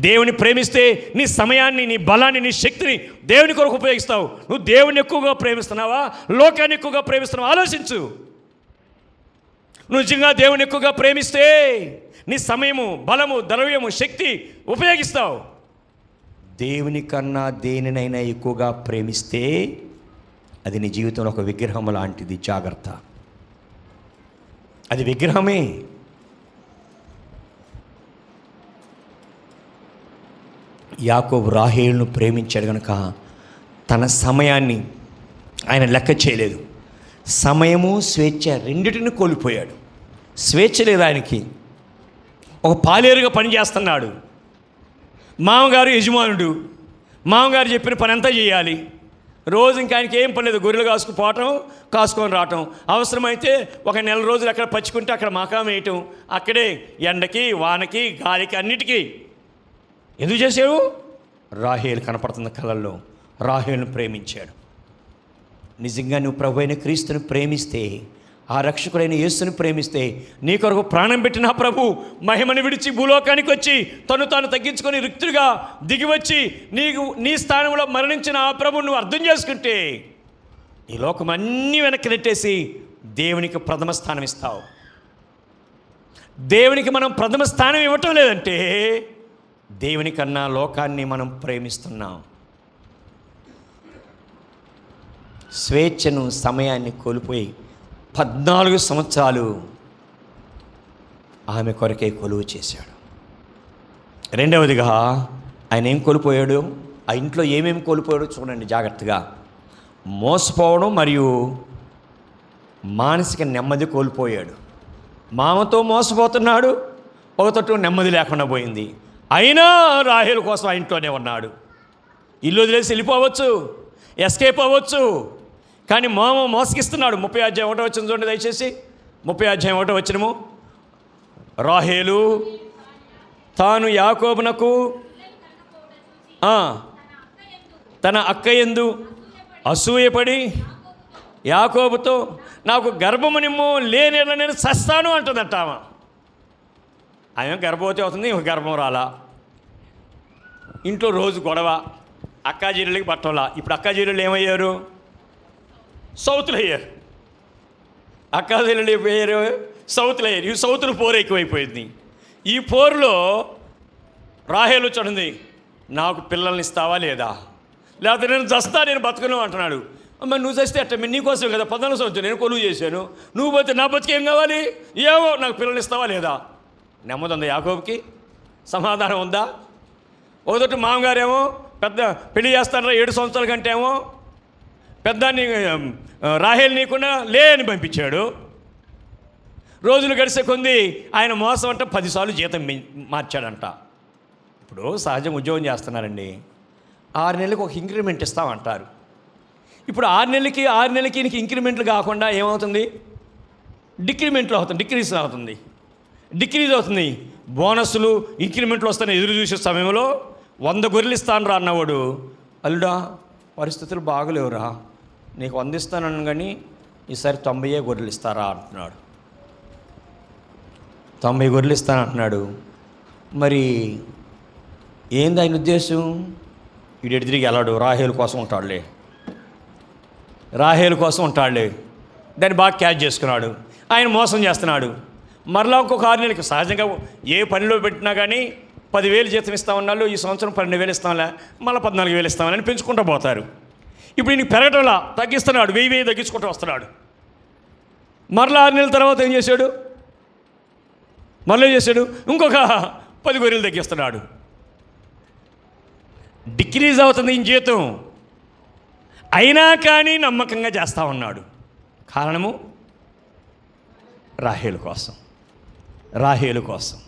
దేవుని ప్రేమిస్తే నీ సమయాన్ని, నీ బలాన్ని, నీ శక్తిని దేవుని కొరకు ఉపయోగిస్తావు. నువ్వు దేవుని ఎక్కువగా ప్రేమిస్తున్నావా, లోకాన్ని ఎక్కువగా ప్రేమిస్తున్నావా? ఆలోచించు. నువ్వు నిజంగా దేవుని ఎక్కువగా ప్రేమిస్తే నీ సమయము, బలము, ద్రవ్యము, శక్తి ఉపయోగిస్తావు. దేవుని కన్నా దేనినైనా ఎక్కువగా ప్రేమిస్తే అది నీ జీవితంలో ఒక విగ్రహం లాంటిది. జాగ్రత్త, అది విగ్రహమే. యాకోబు రాహేలును ప్రేమించాడు కనుక తన సమయాన్ని, ఆయన లెక్క చేయలేదు. సమయము స్వేచ్ఛ రెండిటిని కోల్పోయాడు. స్వేచ్ఛ లేదు ఆయనకి. ఒక పాలేరుగా పనిచేస్తున్నాడు. మామగారు యజమానుడు, మామగారు చెప్పిన పని అంతా చేయాలి. రోజు ఇంకా ఆయనకి ఏం పని లేదు, గొర్రెలు కాసుకుపోవటం, కాసుకొని రావటం. అవసరమైతే ఒక నెల రోజులు అక్కడ పచ్చుకుంటే అక్కడ మకాం వేయటం, అక్కడే ఎండకి వానకి గాలికి అన్నిటికీ. ఎందుకు చేసావు? రాహేలు కనపడుతున్న కళల్లో రాహేలును ప్రేమించాడు. నిజంగా నువ్వు ప్రభు అయిన క్రీస్తుని ప్రేమిస్తే, ఆ రక్షకుడైన యేసుని ప్రేమిస్తే, నీ కొరకు ప్రాణం పెట్టిన ప్రభు మహిమను విడిచి భూలోకానికి వచ్చి తను తాను తగ్గించుకొని రిక్తుడిగా దిగివచ్చి నీ స్థానంలో మరణించిన ఆ ప్రభు నువ్వు అర్థం చేసుకుంటే, ఈ లోకం అన్నీ వెనక్కి నెట్టేసి దేవునికి ప్రథమ స్థానం ఇస్తావు. దేవునికి మనం ప్రథమ స్థానం ఇవ్వటం లేదంటే దేవుని కన్నా లోకాన్ని మనం ప్రేమిస్తున్నాం. స్వేచ్ఛను, సమయాన్ని కోల్పోయి 14 సంవత్సరాలు ఆమె కొరకే కొలువు చేశాడు. రెండవదిగా ఆయన ఏం కోల్పోయాడు? ఆ ఇంట్లో ఏమేమి కోల్పోయాడో చూడండి జాగ్రత్తగా. మోసపోవడం మరియు మానసిక నెమ్మది కోల్పోయాడు. మామతో మోసపోతున్నాడు, ఒకతోటి నెమ్మది లేకుండా పోయింది. అయినా రాహేలు కోసం ఆ ఇంట్లోనే ఉన్నాడు. ఇల్లు వదిలేసి వెళ్ళిపోవచ్చు, ఎస్కేప్ అవ్వచ్చు, కానీ మామ మోసగిస్తున్నాడు. 30 అధ్యాయం 1 వచ్చిన చూడండి దయచేసి. 30 అధ్యాయం 1 వచ్చినము. రాహేలు తాను యాకోబునకు తన అక్కయందు అసూయపడి యాకోబుతో నాకు గర్భమునిమ్మో లేనేళ్ళ నేను చస్తాను అంటుందట. ఆమె గర్భవతి అవుతుంది, గర్భం రాలా. ఇంట్లో రోజు గొడవ, అక్కాజీరులకి పట్టంలా. ఇప్పుడు అక్కాజీరులు ఏమయ్యారు? సౌతులు అయ్యారు. అక్కాజీరులు అయిపోయారు, సౌతులు అయ్యారు. ఈ సౌతులు పోరు ఎక్కువైపోయింది. ఈ పోరులో రాహేలు చూడండి, నాకు పిల్లల్ని ఇస్తావా లేదా, లేకపోతే నేను చస్తా, నేను బతకను అంటున్నాడు. మరి నువ్వు చస్తే అట్ట నీకోసం కదా 14 సంవత్సరం నేను కొలువు చేశాను, నువ్వు పోతే నా బతికేం కావాలి? ఏమో నాకు పిల్లల్ని ఇస్తావా లేదా? నెమ్మది ఉందా యాకోబుకి? సమాధానం ఉందా? ఒకటి మామగారేమో పెద్ద పెళ్లి చేస్తానరా 7 సంవత్సరాల కంటే ఏమో పెద్దాన్ని రాహేలు నీకుండా లే అని పంపించాడు. రోజులు గడిసే కొంది ఆయన మోసం అంట 10 సార్లు జీతం మార్చాడంట. ఇప్పుడు సహజం ఉద్యోగం చేస్తున్నారండి, 6 నెలలకు ఒక ఇంక్రిమెంట్ ఇస్తామంటారు. ఇప్పుడు 6 నెలలకి నీకు ఇంక్రిమెంట్లు కాకుండా ఏమవుతుంది? డిక్రిమెంట్లు అవుతుంది, డిక్రీజ్ అవుతుంది. బోనస్లు, ఇంక్రిమెంట్లు వస్తాయని ఎదురు చూసే సమయంలో 100 గొర్రెలు ఇస్తాను రా అన్నవాడు, అల్లుడా పరిస్థితులు బాగలేవురా, నీకు 100 ఇస్తానని కానీ ఈసారి 90 గొర్రెలు ఇస్తారా అంటున్నాడు. 90 గొర్రెలు ఇస్తానంటున్నాడు. మరి ఏంది ఆయన ఉద్దేశం? వీడు తిరిగి వెళ్ళాడు, రాహేలు కోసం ఉంటాడులే, దాన్ని బాగా క్యాచ్ చేసుకున్నాడు. ఆయన మోసం చేస్తున్నాడు. మరలా ఇంకొక 6 నెలలకి సహజంగా ఏ పనిలో పెట్టినా కానీ 10,000 జీతం ఇస్తామన్నాళ్ళు, ఈ సంవత్సరం 12,000 ఇస్తాంలే, మళ్ళీ 14,000 ఇస్తామని పెంచుకుంటూ పోతారు. ఇప్పుడు ఈయనకి పెరగటంలా తగ్గిస్తున్నాడు, 1000 తగ్గించుకుంటూ వస్తున్నాడు. మరలా 6 నెలల తర్వాత ఏం చేశాడు? ఇంకొక 10 గొర్రెలు తగ్గిస్తున్నాడు. డిక్రీజ్ అవుతుంది ఈ జీతం, అయినా కానీ నమ్మకంగా చేస్తూ ఉన్నాడు. కారణము రాహేలు కోసం.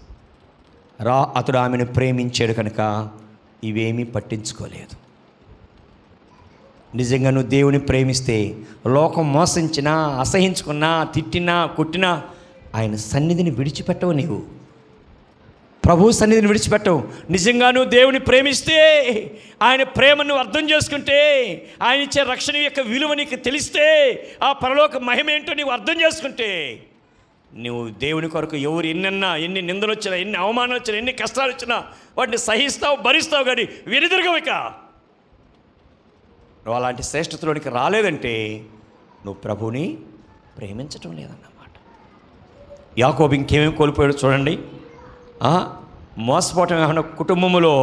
అతడు ఆమెను ప్రేమించాడు కనుక ఇవేమీ పట్టించుకోలేదు. నిజంగా నువ్వు దేవుని ప్రేమిస్తే లోకం మోసించినా, అసహించుకున్నా, తిట్టినా, కొట్టినా ఆయన సన్నిధిని విడిచిపెట్టవు. నీవు ప్రభు సన్నిధిని విడిచిపెట్టవు. నిజంగా నువ్వు దేవుని ప్రేమిస్తే, ఆయన ప్రేమను అర్థం చేసుకుంటే, ఆయన ఇచ్చే రక్షణ యొక్క విలువ నీకు తెలిస్తే, ఆ పరలోక మహిమ ఏంటో నీవు అర్థం చేసుకుంటే, నువ్వు దేవుని కొరకు ఎవరు ఎన్ని నిందలు వచ్చినా, ఎన్ని అవమానాలు వచ్చినా, ఎన్ని కష్టాలు వచ్చినా వాటిని సహిస్తావు, భరిస్తావు. కానీ వెనుదిరగవు. ఇక నువ్వు అలాంటి శ్రేష్ఠతలోనికి రాలేదంటే నువ్వు ప్రభువుని ప్రేమించటం లేదన్నమాట. యాకోబు ఇంకేమేమి కోల్పోయాడు చూడండి. మోసపోవటం ఏమన్నా కుటుంబంలో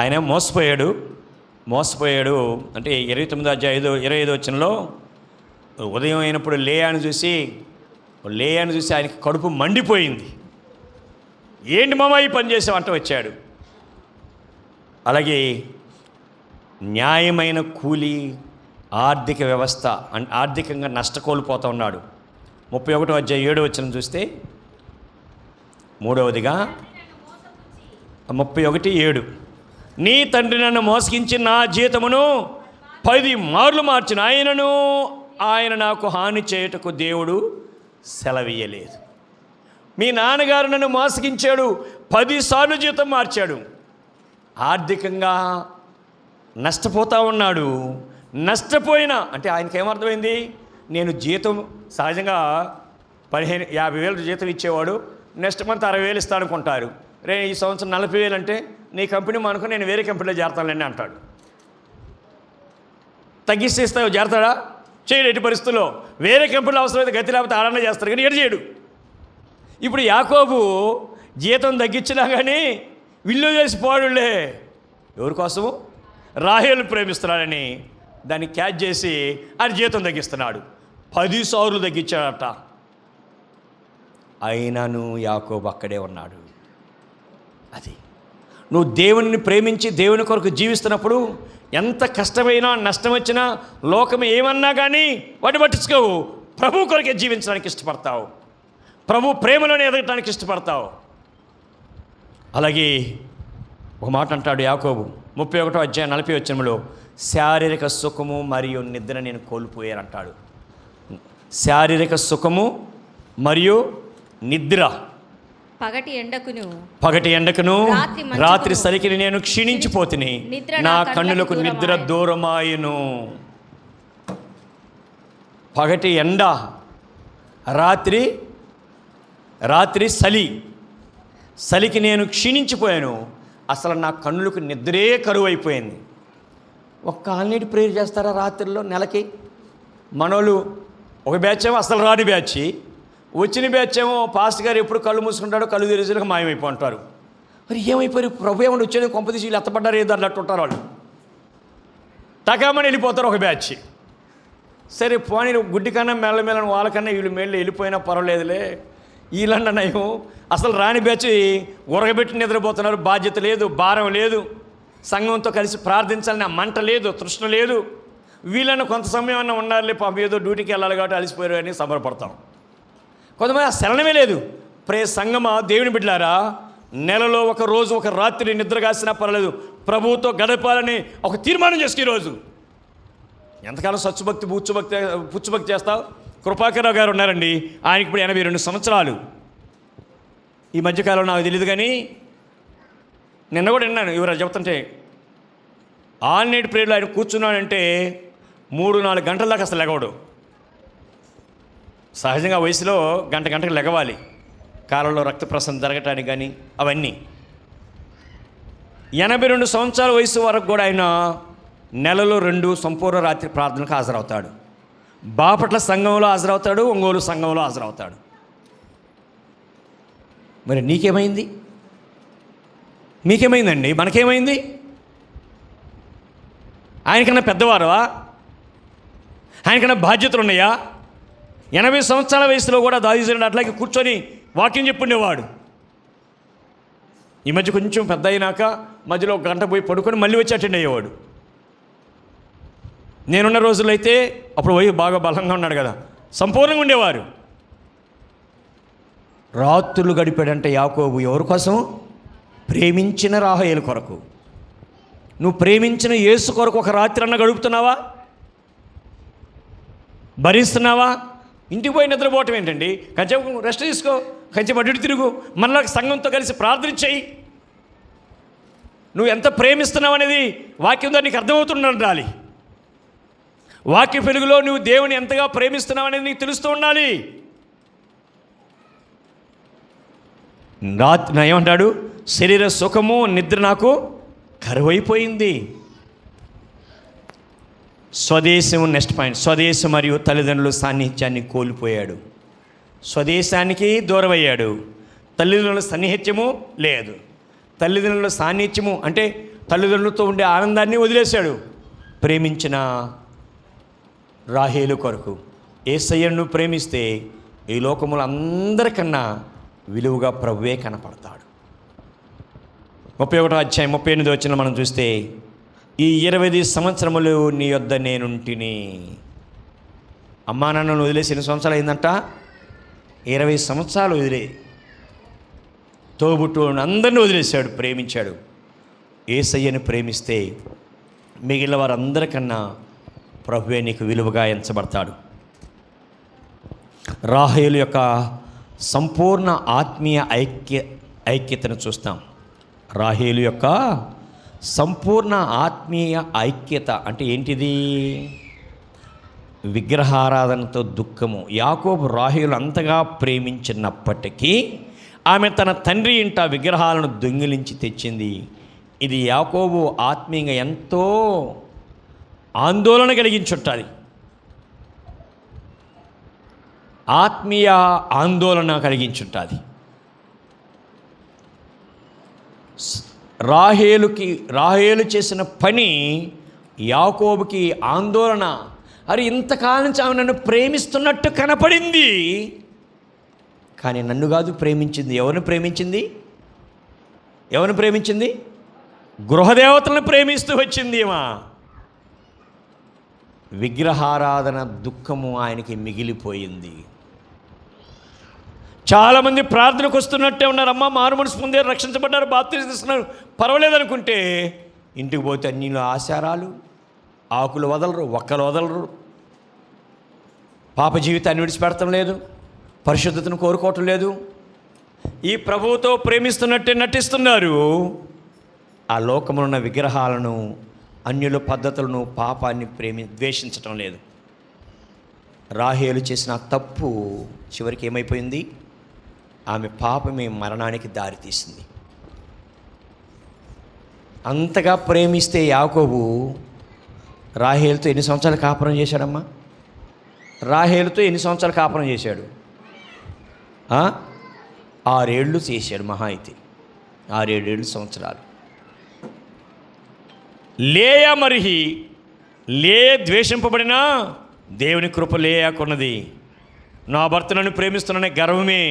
ఆయన మోసపోయాడు అంటే 29 అధ్యాయం 25 వచనంలో ఉదయం అయినప్పుడు లేయాను చూసి ఆయనకి కడుపు మండిపోయింది. ఏంటి మామ ఈ పని చేసావు అంటూ వచ్చాడు. అలాగే న్యాయమైన కూలి, ఆర్థిక వ్యవస్థ ఆర్థికంగా నష్టకోల్పోతూ ఉన్నాడు. 31:7 చూస్తే, మూడవదిగా 31:7 నీ తండ్రి నన్ను మోసగించి నా జీతమును 10 మార్లు మార్చిన ఆయన నాకు హాని చేయుటకు దేవుడు సెలవీయలేదు. మీ నాన్నగారు నన్ను మోసగించాడు, 10 సార్లు జీతం మార్చాడు. ఆర్థికంగా నష్టపోతూ ఉన్నాడు. నష్టపోయినా అంటే ఆయనకి ఏమర్థమైంది, నేను జీతం సహజంగా 50,000 జీతం ఇచ్చేవాడు నెక్స్ట్ మంత్ 60,000 ఇస్తానుకుంటారు. ఈ సంవత్సరం 40,000 అంటే నీ కంపెనీ మనకు నేను వేరే కంపెనీలో చేరతానండి అంటాడు. తగ్గిస్తే ఇస్తావు, చేరతాడా? చేయడు. ఎట్టి పరిస్థితుల్లో వేరే కంపెనీలో అవసరమైతే గతి లేకపోతే ఆడనే చేస్తారు, కానీ ఎటు చేయడు. ఇప్పుడు యాకోబు జీతం తగ్గించినా కానీ విల్లు చేసి పోడులే. ఎవరి కోసము? రాహేలు ప్రేమిస్తున్నాడని దాన్ని క్యాచ్ చేసి ఆయన జీతం తగ్గిస్తున్నాడు. 10 సార్లు తగ్గించాడట. అయినను యాకోబు అక్కడే ఉన్నాడు. అది నువ్వు దేవుని ప్రేమించి దేవుని కొరకు జీవిస్తున్నప్పుడు ఎంత కష్టమైనా నష్టం వచ్చినా లోకం ఏమన్నా కానీ వాటిని పట్టించుకోవు. ప్రభు కొరకే జీవించడానికి ఇష్టపడతావు, ప్రభు ప్రేమలోనే ఎదగటానికి ఇష్టపడతావు. అలాగే ఒక మాట అంటాడు యాకోబు 31:40 శారీరక సుఖము మరియు నిద్ర నేను కోల్పోయానంటాడు. శారీరక సుఖము మరియు నిద్ర, పగటి ఎండకును రాత్రి సరికి నేను క్షీణించిపోతిని, నా కన్నులకు నిద్ర దూరమాయును. పగటి ఎండ, రాత్రి చలికి నేను క్షీణించిపోయాను. అసలు నా కన్నులకు నిద్రే కరువు అయిపోయింది. ఒక్క ఆల్నీటి ప్రేయర్ చేస్తారా రాత్రిలో నెలకి? మనోళ్ళు ఒక బ్యాచ్ ఏమో అసలు రాని బ్యాచ్, వచ్చిన బ్యాచ్ ఏమో పాస్ట్ గారు ఎప్పుడు కళ్ళు మూసుకుంటాడో కళ్ళు తెరిచేలకు మాయమైపోంటారు. మరి ఏమైపోయారు? ప్రభు ఏమన్నా వచ్చేది కొంపదీసి వీళ్ళు ఎత్తపడ్డారు ఏదో అన్నట్టు ఉంటారు వాళ్ళు. టకామని వెళ్ళిపోతారు ఒక బ్యాచ్. సరే పోనీ గుడ్డి కన్నా మెల్లమెల్లని వాళ్ళకన్నా వీళ్ళు మేళ్ళు వెళ్ళిపోయినా పర్వాలేదులే, వీళ్ళన్న నయం. అసలు రాని బ్యాచ్ ఉరగబెట్టి నిద్రపోతున్నారు. బాధ్యత లేదు, భారం లేదు, సంఘంతో కలిసి ప్రార్థించాలని మంట లేదు, తృష్ణ లేదు. వీళ్ళన్నా కొంత సమయం అన్నా ఉండాలి, పాపం ఏదో డ్యూటీకి వెళ్ళాలి కాబట్టి అలసిపోయారు అని సంబరపడతాం. కొంతమంది ఆ శలనమే లేదు. సంఘమా, దేవుని బిడ్డలారా, నెలలో ఒక రోజు ఒక రాత్రి నిద్ర కాసినా పర్వాలేదు, ప్రభువుతో గడపాలని ఒక తీర్మానం చేసుకు. ఈరోజు ఎంతకాలం సత్సుభక్తి పుచ్చుభక్తి చేస్తావు? కృపాకరరావు గారు ఉన్నారండి, ఆయనకి ఇప్పుడు 82 సంవత్సరాలు. ఈ మధ్యకాలంలో నాకు తెలియదు కానీ నిన్న కూడా విన్నాను ఎవరు చెప్తుంటే, ఆల్ నైట్ ప్రేయర్లో ఆయన కూర్చున్నాడంటే 3-4 గంటల దాకా అసలు లెగవడు. సహజంగా వయసులో గంటకు లెగవాలి, కాలంలో రక్త ప్రసరణ జరగటానికి కానీ అవన్నీ. 82 సంవత్సరాల వయసు వరకు కూడా ఆయన నెలలో 2 సంపూర్ణ రాత్రి ప్రార్థనకు హాజరవుతాడు. బాపట్ల సంఘంలో హాజరవుతాడు, ఒంగోలు సంఘంలో హాజరవుతాడు. మరి మీకేమైందండి? మనకేమైంది? ఆయనకన్నా పెద్దవారవా? ఆయనకన్నా బాధ్యతలు ఉన్నాయా? 80 సంవత్సరాల వయసులో కూడా దావీదు అట్లాగే కూర్చొని వాక్యం చెప్పుండేవాడు. ఈ మధ్య కొంచెం పెద్ద అయినాక మధ్యలో 1 గంట పోయి పడుకొని మళ్ళీ వచ్చి అటెండ్ అయ్యేవాడు. నేనున్న రోజుల్లో అయితే అప్పుడు బాగా బలంగా ఉన్నాడు కదా, సంపూర్ణంగా ఉండేవారు. రాత్రులు గడిపాడంటే యాకోబు ఎవరి కోసం? ప్రేమించిన రాహేలు కొరకు. నువ్వు ప్రేమించిన యేసు కొరకు ఒక రాత్రి అన్న గడుపుతున్నావా? భరిస్తున్నావా? ఇంటికి పోయి నిద్రపోవటం ఏంటండి? కొంచెం రెస్ట్ తీసుకో, కొంచెం అడ్డు తిరుగు, మళ్ళా సంఘంతో కలిసి ప్రార్థన చేయి. నువ్వు ఎంత ప్రేమిస్తున్నావు అనేది వాక్యంతో నీకు అర్థమవుతుండాలి. వాక్య వెలుగులో నువ్వు దేవుని ఎంతగా ప్రేమిస్తున్నావు అనేది నీకు తెలుస్తూ ఉండాలి. ఏమంటాడు? శరీర సుఖము నిద్ర నాకు కరువైపోయింది. స్వదేశము నెక్స్ట్ పాయింట్. స్వదేశం మరియు తల్లిదండ్రుల సాన్నిధ్యాన్ని కోల్పోయాడు. స్వదేశానికి దూరమయ్యాడు. తల్లిదండ్రుల సన్నిహిత్యము లేదు. తల్లిదండ్రుల సాన్నిధ్యము అంటే తల్లిదండ్రులతో ఉండే ఆనందాన్ని వదిలేశాడు ప్రేమించిన రాహేలు కొరకు. యేసయ్యను ప్రేమిస్తే ఈ లోకములు అందరికన్నా విలువగా ప్రభువే కనపడతాడు. 31 అధ్యాయం 38 మనం చూస్తే, ఈ 20 సంవత్సరములు నీ యొద్ద నేనుంటిని. అమ్మా నాన్నను వదిలేసి ఎన్ని సంవత్సరాలు అయిందంట? 20 సంవత్సరాలు వదిలే. తోబుట్టువులను అందరినీ వదిలేశాడు, ప్రేమించాడు. యేసయ్యను ప్రేమిస్తే మిగిలిన వారందరికన్నా ప్రభువే నీకు విలువగా ఎంచబడతాడు. రాహేలు యొక్క సంపూర్ణ ఆత్మీయ ఐక్యతను చూస్తాం. రాహేలు యొక్క సంపూర్ణ ఆత్మీయ ఐక్యత అంటే ఏంటిది? విగ్రహారాధనతో దుఃఖము. యాకోబు రాహేలు అంతగా ప్రేమించినప్పటికీ ఆమె తన తండ్రి ఇంట విగ్రహాలను దొంగిలించి తెచ్చింది. ఇది యాకోబు ఆత్మీయంగా ఎంతో ఆందోళన కలిగించుంటుంది. ఆత్మీయ ఆందోళన కలిగించుంటుంది. రాహేలు చేసిన పని యాకోబుకి ఆందోళన. అరే, ఇంతకాలం నుంచి ఆమె నన్ను ప్రేమిస్తున్నట్టు కనపడింది, కానీ నన్ను కాదు ప్రేమించింది. ఎవరిని ప్రేమించింది? ఎవరిని ప్రేమించింది? గృహదేవతలను ప్రేమిస్తూ వచ్చింది. ఏమా విగ్రహారాధన దుఃఖము ఆయనకి మిగిలిపోయింది. చాలామంది ప్రార్థనకు వస్తున్నట్టే ఉన్నారు. అమ్మ మారు మనసు పొందారు, రక్షించబడ్డారు, బాప్తిసం తీసుకున్నారు, పర్వాలేదు అనుకుంటే ఇంటికి పోతే అన్నిలో ఆచారాలు, ఆకులు వదలరు, ఒక్కలు వదలరు, పాప జీవితాన్ని విడిచిపెడతాం లేదు, పరిశుద్ధతను కోరుకోవటం లేదు. ఈ ప్రభువుతో ప్రేమిస్తున్నట్టే నటిస్తున్నారు. ఆ లోకములో ఉన్న విగ్రహాలను, అన్యుల పద్ధతులను, పాపాన్ని ద్వేషించటం లేదు. రాహేలు చేసిన తప్పు చివరికి ఏమైపోయింది? ఆమె పాపమే మరణానికి దారితీసింది. అంతగా ప్రేమిస్తే యాకోబు రాహేలుతో ఎన్ని సంవత్సరాలు కాపురం చేశాడమ్మా? రాహేలుతో ఎన్ని సంవత్సరాలు కాపురం చేశాడు? 6 ఏళ్ళు చేశాడు మహా అయితే. 6-7 సంవత్సరాలు. లేయా మరిహి, లేయ ద్వేషింపబడినా దేవుని కృప లేయాకున్నది. నా భర్త నన్ను ప్రేమిస్తున్నానే గర్వమే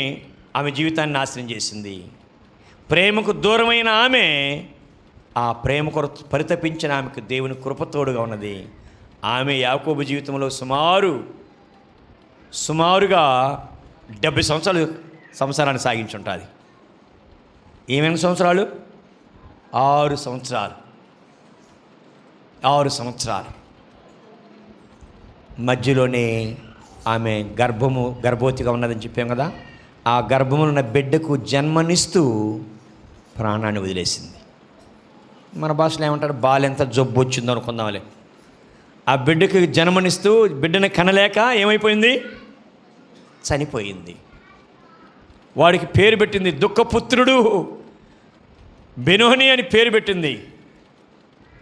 ఆమె జీవితాన్ని నాశనం చేసింది. ప్రేమకు దూరమైన ఆమె ఆ ప్రేమ కొరకు పరితపించిన ఆమెకు దేవుని కృపతోడుగా ఉన్నది. ఆమె యాకోబు జీవితంలో సుమారుగా 70 సంవత్సరాలు సంసారాన్ని సాగించుంటుంది. ఏమేమి సంవత్సరాలు? 6 సంవత్సరాలు. 6 సంవత్సరాలు. మధ్యలోనే ఆమె గర్భవతిగా ఉన్నదని చెప్పాం కదా. ఆ గర్భములో ఉన్న బిడ్డకు జన్మనిస్తూ ప్రాణాన్ని వదిలేసింది. మన భాషలో ఏమంటారు? బాలెంత జబ్బు వచ్చిందో అనుకుందాంలే. ఆ బిడ్డకు జన్మనిస్తూ బిడ్డని కనలేక ఏమైపోయింది? చనిపోయింది. వాడికి పేరు పెట్టింది దుఃఖపుత్రుడు, బెనోని అని పేరు పెట్టింది.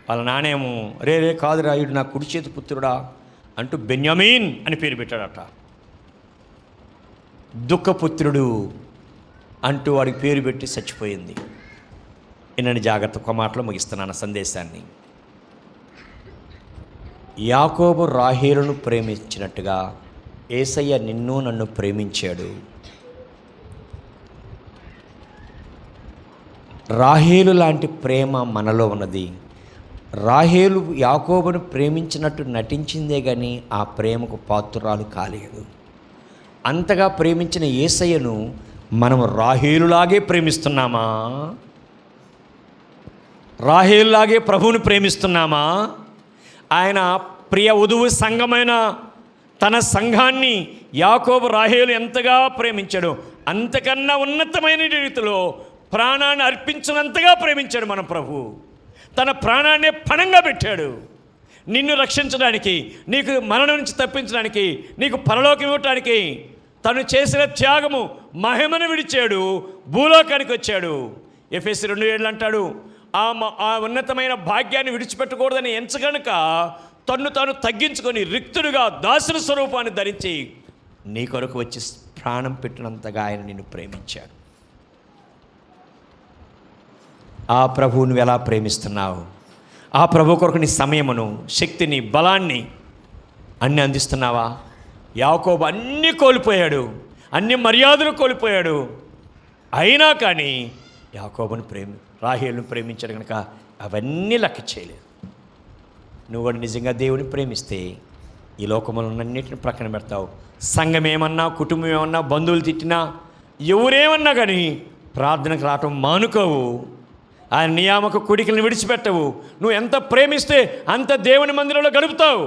వాళ్ళ నానేమో రే కాదు రాయుడు నా కుడి చేతి పుత్రుడా అంటూ బెన్యామీన్ అని పేరు పెట్టాడట. దుఃఖపుత్రుడు అంటూ వాడికి పేరు పెట్టి చచ్చిపోయింది. ఇన్నని జాగ్రత్త ఒక మాటలో ముగిస్తున్నాను సందేశాన్ని. యాకోబు రాహేలును ప్రేమించినట్టుగా యేసయ్య నిన్ను నన్ను ప్రేమించాడు. రాహేలు లాంటి ప్రేమ మనలో ఉన్నది. రాహేలు యాకోబును ప్రేమించినట్టు నటించిందే కానీ ఆ ప్రేమకు పాత్రురాలు కాలేదు. అంతగా ప్రేమించిన యేసయ్యను మనం రాహేలులాగే ప్రేమిస్తున్నామా? రాహేలులాగే ప్రభువుని ప్రేమిస్తున్నామా? ఆయన ప్రియ వధువు సంఘమైన తన సంఘాన్ని యాకోబు రాహేలు ఎంతగా ప్రేమించాడు, అంతకన్నా ఉన్నతమైన రీతిలో ప్రాణాన్ని అర్పించినంతగా ప్రేమించాడు మన ప్రభు. తన ప్రాణాన్నే పణంగా పెట్టాడు. నిన్ను రక్షించడానికి, నీకు మరణం నుంచి తప్పించడానికి, నీకు పరలోకం ఇవ్వటానికి తను చేసిన త్యాగము మహిమను విడిచాడు, భూలోకానికి వచ్చాడు. ఎఫెసీ 2:7 అంటాడు, ఆ ఉన్నతమైన భాగ్యాన్ని విడిచిపెట్టకూడదని ఎంచగనుక తన్ను తాను తగ్గించుకొని రిక్తుడుగా దాసుని స్వరూపాన్ని ధరించి నీ కొరకు వచ్చి ప్రాణం పెట్టినంతగా ఆయన నిన్ను ప్రేమించాడు. ఆ ప్రభువు నువ్వు ఎలా ప్రేమిస్తున్నావు? ఆ ప్రభు కొరకు నీ సమయమును, శక్తిని, బలాన్ని అన్నీ అందిస్తున్నావా? యాకోబు అన్నీ కోల్పోయాడు, అన్ని మర్యాదలు కోల్పోయాడు. అయినా కానీ యాకోబును రాహేలును ప్రేమించాడు కనుక అవన్నీ లెక్క చేయలేదు. నువ్వు కూడా నిజంగా దేవుని ప్రేమిస్తే ఈ లోకంలో అన్నిటిని ప్రక్కన పెడతావు. సంఘం ఏమన్నా, కుటుంబం ఏమన్నా, బంధువులు తిట్టినా, ఎవరేమన్నా కానీ ప్రార్థనకు రావటం మానుకోవు. ఆయన నియామక కోడికలను విడిచిపెట్టవు. నువ్వు ఎంత ప్రేమిస్తే అంత దేవుని మందిరంలో గడుపుతావు.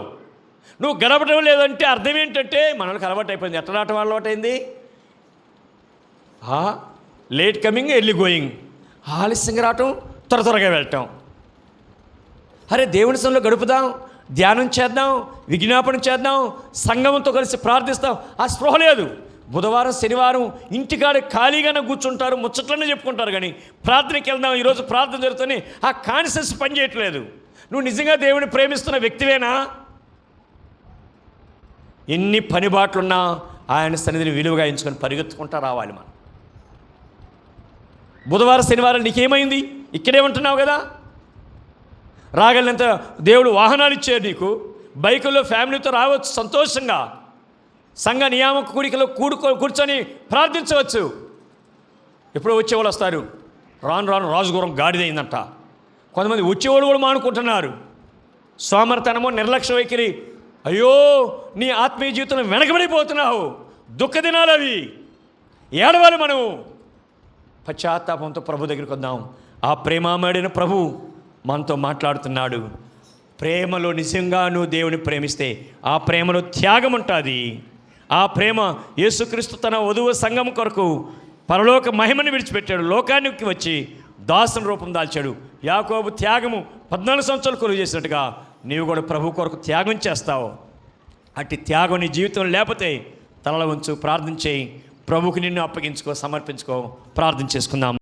నువ్వు గడపడం లేదంటే అర్థం ఏంటంటే మనకు అలవాటు అయిపోయింది. ఎట్లా రావటం అలవాటైంది? లేట్ కమింగ్ ఎర్లీ గోయింగ్, ఆలస్యంగా రావటం, త్వరగా వెళ్ళటం. అరే దేవుని సన్నిధిలో గడుపుదాం, ధ్యానం చేద్దాం, విజ్ఞాపనం చేద్దాం, సంఘంతో కలిసి ప్రార్థిస్తాం. ఆ స్పృహ లేదు. బుధవారం శనివారం ఇంటికాడ ఖాళీగానే కూర్చుంటారు, ముచ్చట్లనే చెప్పుకుంటారు. కానీ ప్రార్థనకి వెళ్దాం, ఈరోజు ప్రార్థన జరుగుతుంది, ఆ కాన్షియస్ పనిచేయట్లేదు. నువ్వు నిజంగా దేవుని ప్రేమిస్తున్న వ్యక్తివేనా? ఎన్ని పనిబాట్లున్నా ఆయన సన్నిధిని విలువగా ఎంచుకొని పరిగెత్తుకుంటా రావాలి. మనం బుధవారం శనివారం నీకేమైంది? ఇక్కడే ఉంటున్నావు కదా. రాగలినంత దేవుడు వాహనాలు ఇచ్చారు నీకు, బైకుల్లో ఫ్యామిలీతో రావచ్చు సంతోషంగా. సంఘ నియామక కూడికలో కూర్చొని ప్రార్థించవచ్చు. ఎప్పుడో వచ్చేవాళ్ళు వస్తారు. రాను రాను రాజుగురం గాడిదైందంట. కొంతమంది వచ్చేవాళ్ళు కూడా మానుకుంటున్నారు. సోమరితనమో నిర్లక్ష్య వైఖరి. అయ్యో నీ ఆత్మీయ జీవితంలో వెనకబడిపోతున్నావు. దుఃఖ దినాలు అవి. ఏడవాలి మనం. పశ్చాత్తాపంతో ప్రభు దగ్గరికి వద్దాం. ఆ ప్రేమామయుడైన ప్రభు మనతో మాట్లాడుతున్నాడు. ప్రేమలో నిజంగా నువ్వు దేవుని ప్రేమిస్తే ఆ ప్రేమలో త్యాగం ఉంటుంది. ఆ ప్రేమ యేసుక్రీస్తు తన వధువు సంఘం కొరకు పరలోక మహిమని విడిచిపెట్టాడు. లోకానికి వచ్చి దాసుని రూపం దాల్చాడు. యాకోబు త్యాగము 14 సంవత్సరాలు కొలువు చేసినట్టుగా నీవు కూడా ప్రభు కొరకు త్యాగం చేస్తావు. అట్టి త్యాగం నీ జీవితం లేకపోతే తలల వంచు, ప్రార్థన చేయి, ప్రభుకి నిన్ను అప్పగించుకో, సమర్పించుకో. ప్రార్థన చేసుకుందాం.